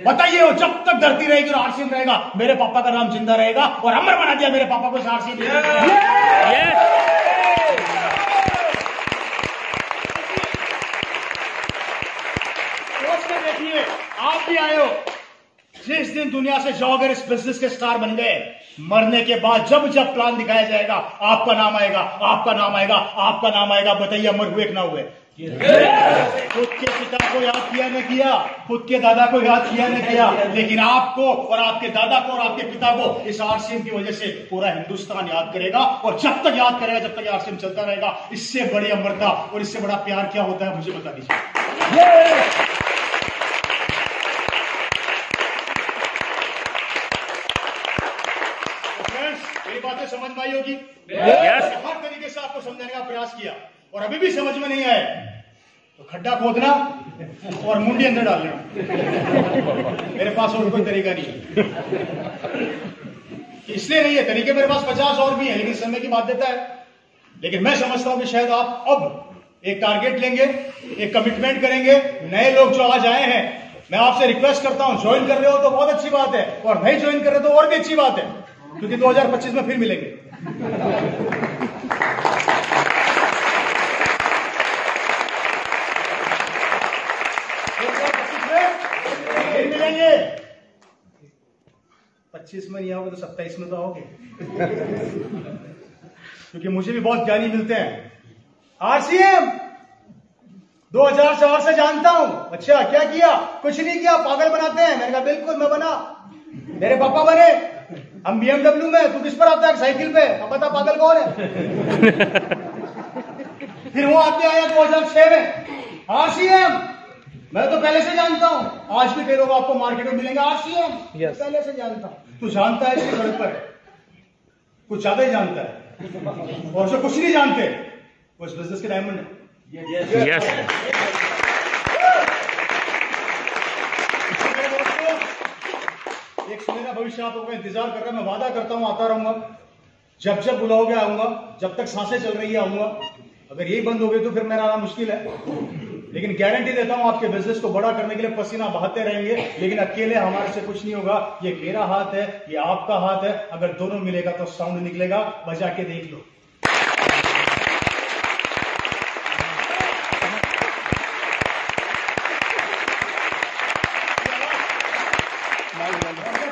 बताइए, हो जब तक धरती रहेगी और आरसीएम रहेगा, मेरे पापा का नाम जिंदा रहेगा, और अमर बना दिया मेरे पापा को इस आरसीएम। सोच कर देखिए, आप भी आए हो, जिस दिन दुनिया से जाओगे इस बिजनेस के स्टार बन गए, मरने के बाद जब जब प्लान दिखाया जाएगा, आपका नाम आएगा, आपका नाम आएगा, आपका नाम आएगा। बताइए अमर हुए कि ना हुए? खुद के पिता को याद किया न किया, खुद के दादा को याद किया न किया, लेकिन आपको और आपके दादा को और आपके पिता को इस आरसीएम की वजह से पूरा हिंदुस्तान याद करेगा, और जब तक याद करेगा, जब तक आरसीएम चलता रहेगा। इससे बड़ी अमरता और इससे बड़ा प्यार क्या होता है, मुझे बता दीजिए। मेरी बातें समझ में आई होगी? हर तरीके से आपको समझाने का प्रयास किया, और अभी भी समझ में नहीं आए तो खड्डा खोदना और मुंडी अंदर डालना। मेरे पास और कोई तरीका नहीं है, इसलिए नहीं है तरीके, मेरे पास 50 और भी है, लेकिन समय की बात देता है। लेकिन मैं समझता हूं कि शायद आप अब एक टारगेट लेंगे, एक कमिटमेंट करेंगे। नए लोग जो आज आए हैं, मैं आपसे रिक्वेस्ट करता हूं, ज्वाइन कर रहे हो तो बहुत अच्छी बात है, और नहीं ज्वाइन कर रहे तो और भी अच्छी बात है, क्योंकि 2025 में फिर मिलेंगे। फिर मिलेंगे। 25 में नहीं आओगे तो 27 में तो आओगे, क्योंकि मुझे भी बहुत ज्ञानी मिलते हैं। आरसीएम 2004 से जानता हूं। अच्छा, क्या किया? कुछ नहीं किया, पागल बनाते हैं। मैंने कहा बिल्कुल, मैं बना, मेरे पापा बने, हम BMW में, तू किस पर आता है? साइकिल पे। अब बता पागल कौन है? फिर वो आते आया 2006 में आरसीएम। मैं तो पहले से जानता हूं, आज भी कई लोग आपको मार्केट में मिलेंगे आरसीएम, पहले से जानता हूं। तू जानता है इसकी सड़क पर कुछ ज्यादा ही जानता है, और जो कुछ नहीं जानते वो इस बिजनेस के डायमंड है। एक सुनहरा भविष्य आप लोगों का इंतजार कर रहा है। मैं वादा करता हूं आता रहूंगा, जब जब बुलाओगे आऊंगा, जब तक सांसें चल रही है आऊंगा। अगर यही बंद हो गई तो फिर मेरा आना मुश्किल है, लेकिन गारंटी देता हूं आपके बिजनेस को बड़ा करने के लिए पसीना बहाते रहेंगे। लेकिन अकेले हमारे से कुछ नहीं होगा। ये मेरा हाथ है, ये आपका हाथ है, अगर दोनों मिलेगा तो साउंड निकलेगा। बजा के देख लो।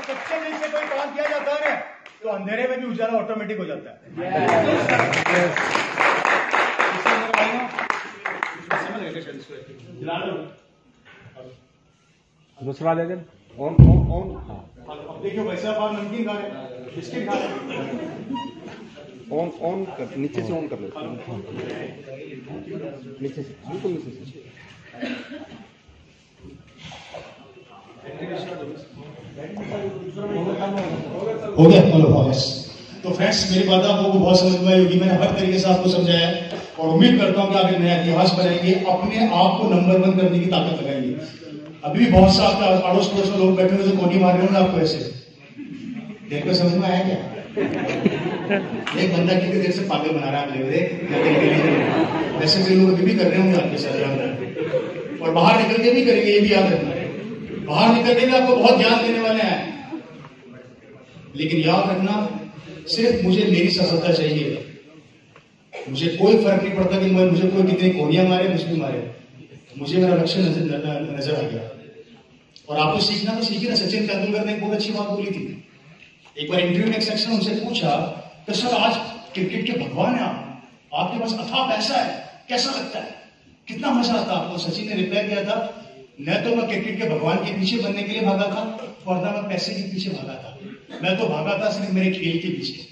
सच्चे दिल से कोई काम किया जाता है तो अंधेरे में भी उजाला ऑटोमेटिक हो जाता है। दूसरा ले लें। ऑन। अब देखियो भाई साहब, आप नमकीन खा रहे, बिस्किट खा रहे। ऑन कर, नीचे से ऑन कर लेते हैं, नीचे से, बिल्कुल नीचे से। हो गया, हेलो। तो फ्रेंड्स, मेरी बात आप लोगों को बहुत समझ में आई होगी। मैंने हर तरीके से आपको समझाया है, और उम्मीद करता हूं कि आप एक नया इतिहास बनाएंगे, अपने आप को नंबर 1 करने की ताकत लगाएंगे। अभी भी बहुत सा आपके अड़ोस पड़ोस में लोग बैठे हुए तो कोनी मार रहे होंगे आपको ऐसे देख कर। समझ में आया क्या? एक बंदा कितनी देर से पागल बना रहा है, वैसे भी लोग अभी भी कर रहे होंगे आपके साथ, और बाहर निकल के भी करेंगे, ये भी याद रखना। बाहर निकल के भी आपको बहुत ज्ञान देने वाले हैं, लेकिन याद रखना, सिर्फ मुझे मेरी सफलता चाहिए। मुझे कोई फर्क नहीं पड़ता कि मुझे कोई कितनी कोनियां मारे, कुछ भी मारे, मुझे मेरा लक्ष्य नजर आ गया। और आपको सीखना तो सीखिए ना। सचिन तेंदुलकर ने एक बहुत अच्छी बात बोली थी। एक बार इंटरव्यू में एक सेक्शन उनसे पूछा तो सर, आज क्रिकेट के भगवान है आप, आपके पास अथाह पैसा है, कैसा लगता है, कितना मजा आता है आपको? सचिन ने रिप्लाई किया था, न तो मैं क्रिकेट के भगवान के पीछे बनने के लिए भागा था, और न मैं पैसे के पीछे भागा था। मैं तो भागा था सिर्फ मेरे खेल के पीछे।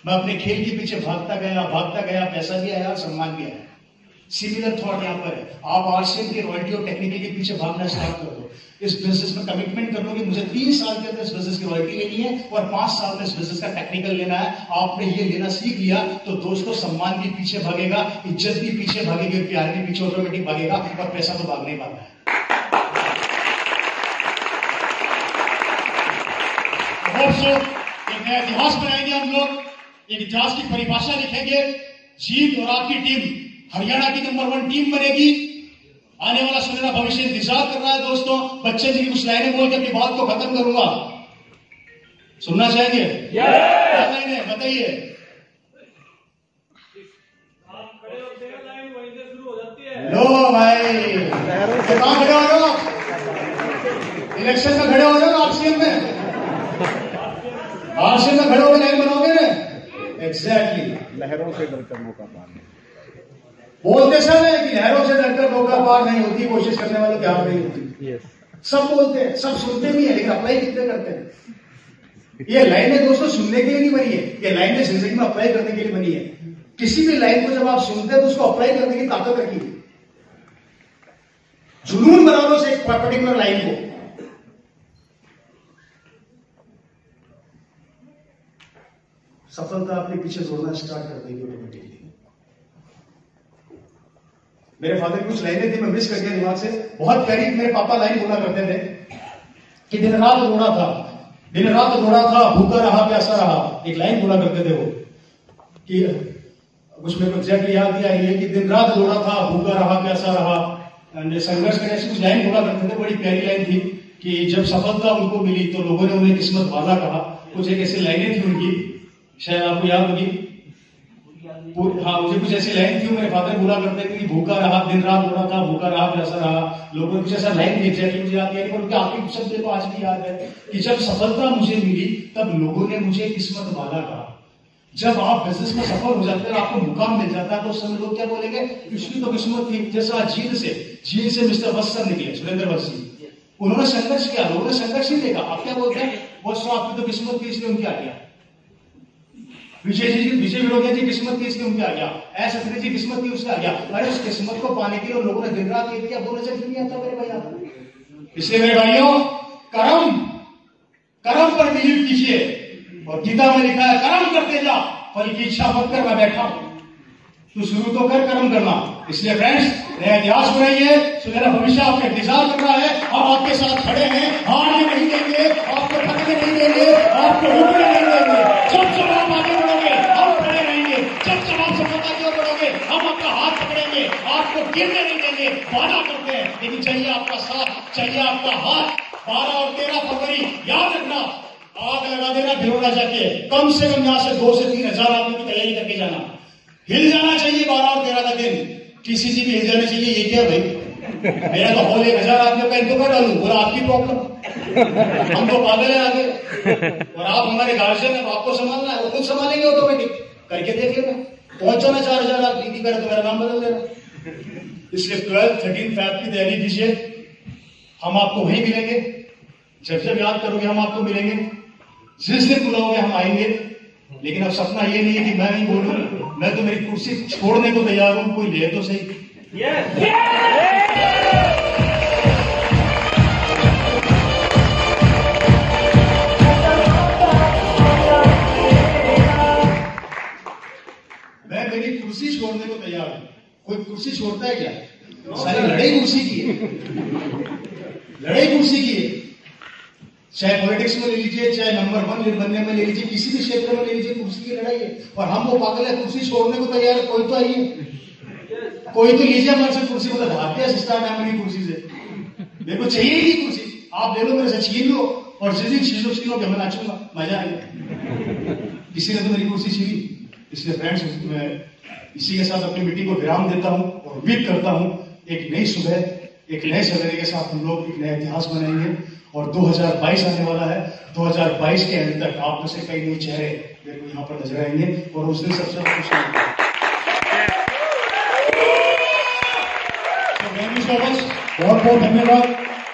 मैं अपने खेल के पीछे भागता गया, पैसा भी आया, सम्मान भी आया। सिमिलर थॉट यहाँ पर है। आप आरसीएम के रॉयल्टी और टेक्निकल के पीछे भागना स्टार्ट कर दो। इस बिजनेस में कमिटमेंट कर लो कि मुझे 3 साल के अंदर इस बिजनेस की रॉयल्टी लेनी है और 5 साल में इस बिजनेस का टेक्निकल लेना है। आपने ये लेना सीख लिया तो दोस्तों सम्मान भी पीछे भागेगा, इज्जत भी पीछे भागेगी, प्यार भी पीछे ऑटोमेटिक भागेगा और पैसा तो भाग नहीं पाता है। एक नया इतिहास बनाएंगे हम लोग, एक इतिहास की परिभाषा लिखेंगे। जीत और आपकी टीम हरियाणा की नंबर 1 टीम बनेगी। आने वाला सुनहरा भविष्य इंतजार कर रहा है दोस्तों। बच्चे जी की कुछ लाइनें बोल के अपनी बात को खत्म करूंगा। सुनना चाहेंगे? क्या लाइनें बताइए? लो भाई, कहाँ खड़े हो जाओ? इलेक्शन में खड़े हो जाओ। आरसीएम में खड़े होकर लाइन बनोगे ना? एग्जैक्टली। लहरों से डरकर मौका पाने बोलते सब है कि लहरों से डरकर नौका पार नहीं होती, कोशिश करने वालों की हार नहीं होती। सब बोलते हैं, सब सुनते भी है, लेकिन अप्लाई कितने करते हैं? ये लाइनें दोस्तों सुनने के लिए नहीं बनी है, ये लाइनें जिंदगी में अप्लाई करने के लिए बनी है। किसी भी लाइन को जब आप सुनते हैं तो उसको अप्लाई करने की ताकत रखिए। जुनून बना लो एक पर्टिकुलर लाइन को। सफलता अपने पीछे जोड़ना स्टार्ट कर देगी ऑटोमेटिकली। मेरे फादर की कुछ लाइनें थी, मैं मिस कर गया दिमाग से। बहुत प्यारी मेरे पापा लाइन बोला करते थे कि दिन रात रोड़ा था, भूखा रहा, प्यासा रहा। एक लाइन बोला करते थे वो कि कुछ मेरे को एग्जैक्टली याद नहीं आ रही है कि दिन रात रोड़ा था, भूखा रहा, प्यासा रहा, संघर्ष करने से कुछ लाइन बोला करते थे। बड़ी प्यारी लाइन थी कि जब सफलता उनको मिली तो लोगों ने उन्हें किस्मत वाला कहा। कुछ एक ऐसी लाइनें थी उनकी, शायद आपको याद होगी। हाँ, मुझे कुछ ऐसी लाइन थी, मेरे फादर बोला करते थे कि भूखा रहा, दिन रात रोड़ा था, भूखा रहा, प्यासा रहा। लोगों ने कुछ ऐसा लाइन थी, एग्जैक्टली मुझे याद नहीं, उनके आखिरी शब्द मेरे को आज भी याद है कि जब सफलता मुझे मिली तब लोगों ने मुझे किस्मत वाला कहा। जब आप बिजनेस में सफल हो जाते हैं, आपको मुकाम मिल जाता है, तो उस समय लोग क्या बोलेंगे? इसकी तो किस्मत थी। जैसा झील से मिस्टर वत्स निकले, सुरेंद्र वत्स जी, उन्होंने संघर्ष किया, लोगों ने संघर्ष नहीं देखा। आप क्या बोलते हैं? बॉस आपकी तो किस्मत थी इसलिए उनके आ गया। विजय विरोधिया जी किस्मत थी इसलिए उनके आ गया। ऐसा जी किस्मत थी उसका आ गया। अरे उस किस्मत को पाने के लिए लोगों ने दिन रात एक किया, वो नजर क्यों नहीं आता मेरे भाई आप? इसलिए मेरे भाइयों, कर्म पर बिलीव कीजिए। और गीता में लिखा है कर्म करते जा, फल की इच्छा मत कर, मैं बैठा हूं। तू शुरू तो कर कर्म करना। इसलिए फ्रेंड्स, नया इतिहास बनाइए, सुनहरा भविष्य आपका इंतजार कर रहा है। हम आपके साथ खड़े हैं, हारने नहीं देंगे, आपको थकने नहीं देंगे, आपको रुकने नहीं देंगे। जब आप आगे बढ़ोगे हम खड़े रहेंगे, जब आप सफलता की ओर बढ़ोगे हम आपका हाथ पकड़ेंगे, आपको गिरने नहीं देंगे। वादा करते हैं, लेकिन चाहिए आपका साथ, चाहिए आपका हाथ। 12 और 13 फरवरी याद रखना, आग लगा देना भिरोड़ा जाके। कम से कम यहाँ से 2 से 3 हजार आदमी की तैयारी करके जाना। हिल जाना चाहिए 12 और 13 का दिन, किसी से भी हिल जाना चाहिए। ये क्या भाई, मेरा तो हॉल 1000 आदमियों का इनको कर डालू, बोला आपकी प्रॉब्लम, हम तो पागल है आगे। और आप हमारे गार्जियन है, आपको संभालना है, वो खुद संभालेंगे ऑटोमेटिक। करके देख लेना, पहुंचो ना 4000 आप नीति करे तो मेरा नाम बदल देना। इसलिए 12-13 फैब की तैयारी कीजिए। हम आपको वहीं मिलेंगे, जब याद करोगे हम आपको मिलेंगे, जिस दिन बुलाओगे हम आएंगे। लेकिन अब सपना ये नहीं है कि मैं नहीं बोलूं, मैं तो मेरी कुर्सी छोड़ने को तैयार हूं, कोई ले तो सही। मैं मेरी कुर्सी छोड़ने को तैयार हूं। कोई कुर्सी छोड़ता है क्या? सारी लड़ाई कुर्सी की है, लड़ाई कुर्सी की है। चाहे पॉलिटिक्स में ले लीजिए, चाहे नंबर 1 बनने में ले लीजिए, किसी भी क्षेत्र में ले लीजिए, कुर्सी की लड़ाई है। और हम वो पागल है, कुर्सी छोड़ने को तैयार है। कोई तो आइए, कोई तो लीजिए हमारे से कुर्सी, मतलब भागते हैं सिस्टम है मेरी कुर्सी से। मेरे को चाहिए ही कुर्सी, आप ले लो मेरे से, छीन लो, और जिस दिन छीनोगे मैं नाचूंगा, मजा आएगा। किसी ने तो मेरी कुर्सी छीनी। इसलिए फ्रेंड्स, मैं इसी के साथ अपनी मीटिंग को विराम देता हूं और उम्मीद करता हूं एक नई सुबह, एक नए सवेरे के साथ हम लोग एक नया इतिहास बनाएंगे। और 2022 आने वाला है। 2022 के एंड तक आप में से कई नए चेहरे मेरे को यहाँ पर नजर आएंगे और उस दिन सबसे खुश होंगे। बहुत बहुत धन्यवाद।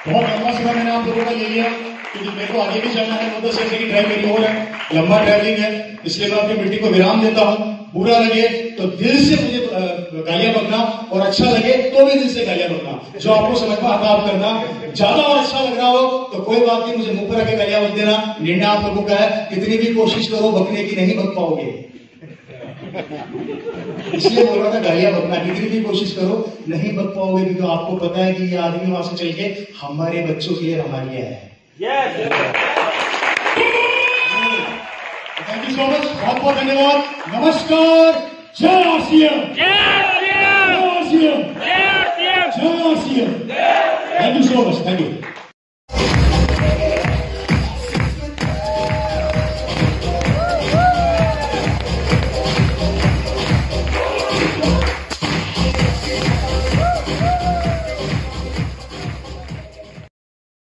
बहुत लंबा समय मैंने आप लोगों का ले लिया, क्योंकि मेरे को आगे भी जाना है। 2 से ड्राइव मेरी और है, लंबा ट्रैवलिंग है। इसलिए मैं अपनी मीटिंग को विराम देता हूं। बुरा लगे तो दिल से मुझे गालियां बकना, और अच्छा लगे तो भी दिल से गालियां बकना। जो आपको समझ में आता आप करना, ज्यादा और अच्छा लग रहा हो तो कोई बात नहीं, मुझे मुंह पर आके गालियां बक देना। निर्णय आप लोगों का है, कितनी भी कोशिश करो बकने की नहीं बक पाओगे। इसलिए बोल रहा था गालियां बकना, कितनी भी कोशिश करो नहीं बक पाओगे, क्योंकि आपको पता है कि ये आदमी वहां से चल के हमारे बच्चों के लिए रमा लिया है। थैंक यू सो मच, बहुत बहुत धन्यवाद, नमस्कार, जय आसिया, जय आसिया, जय आसिया, thank you so much, thank you.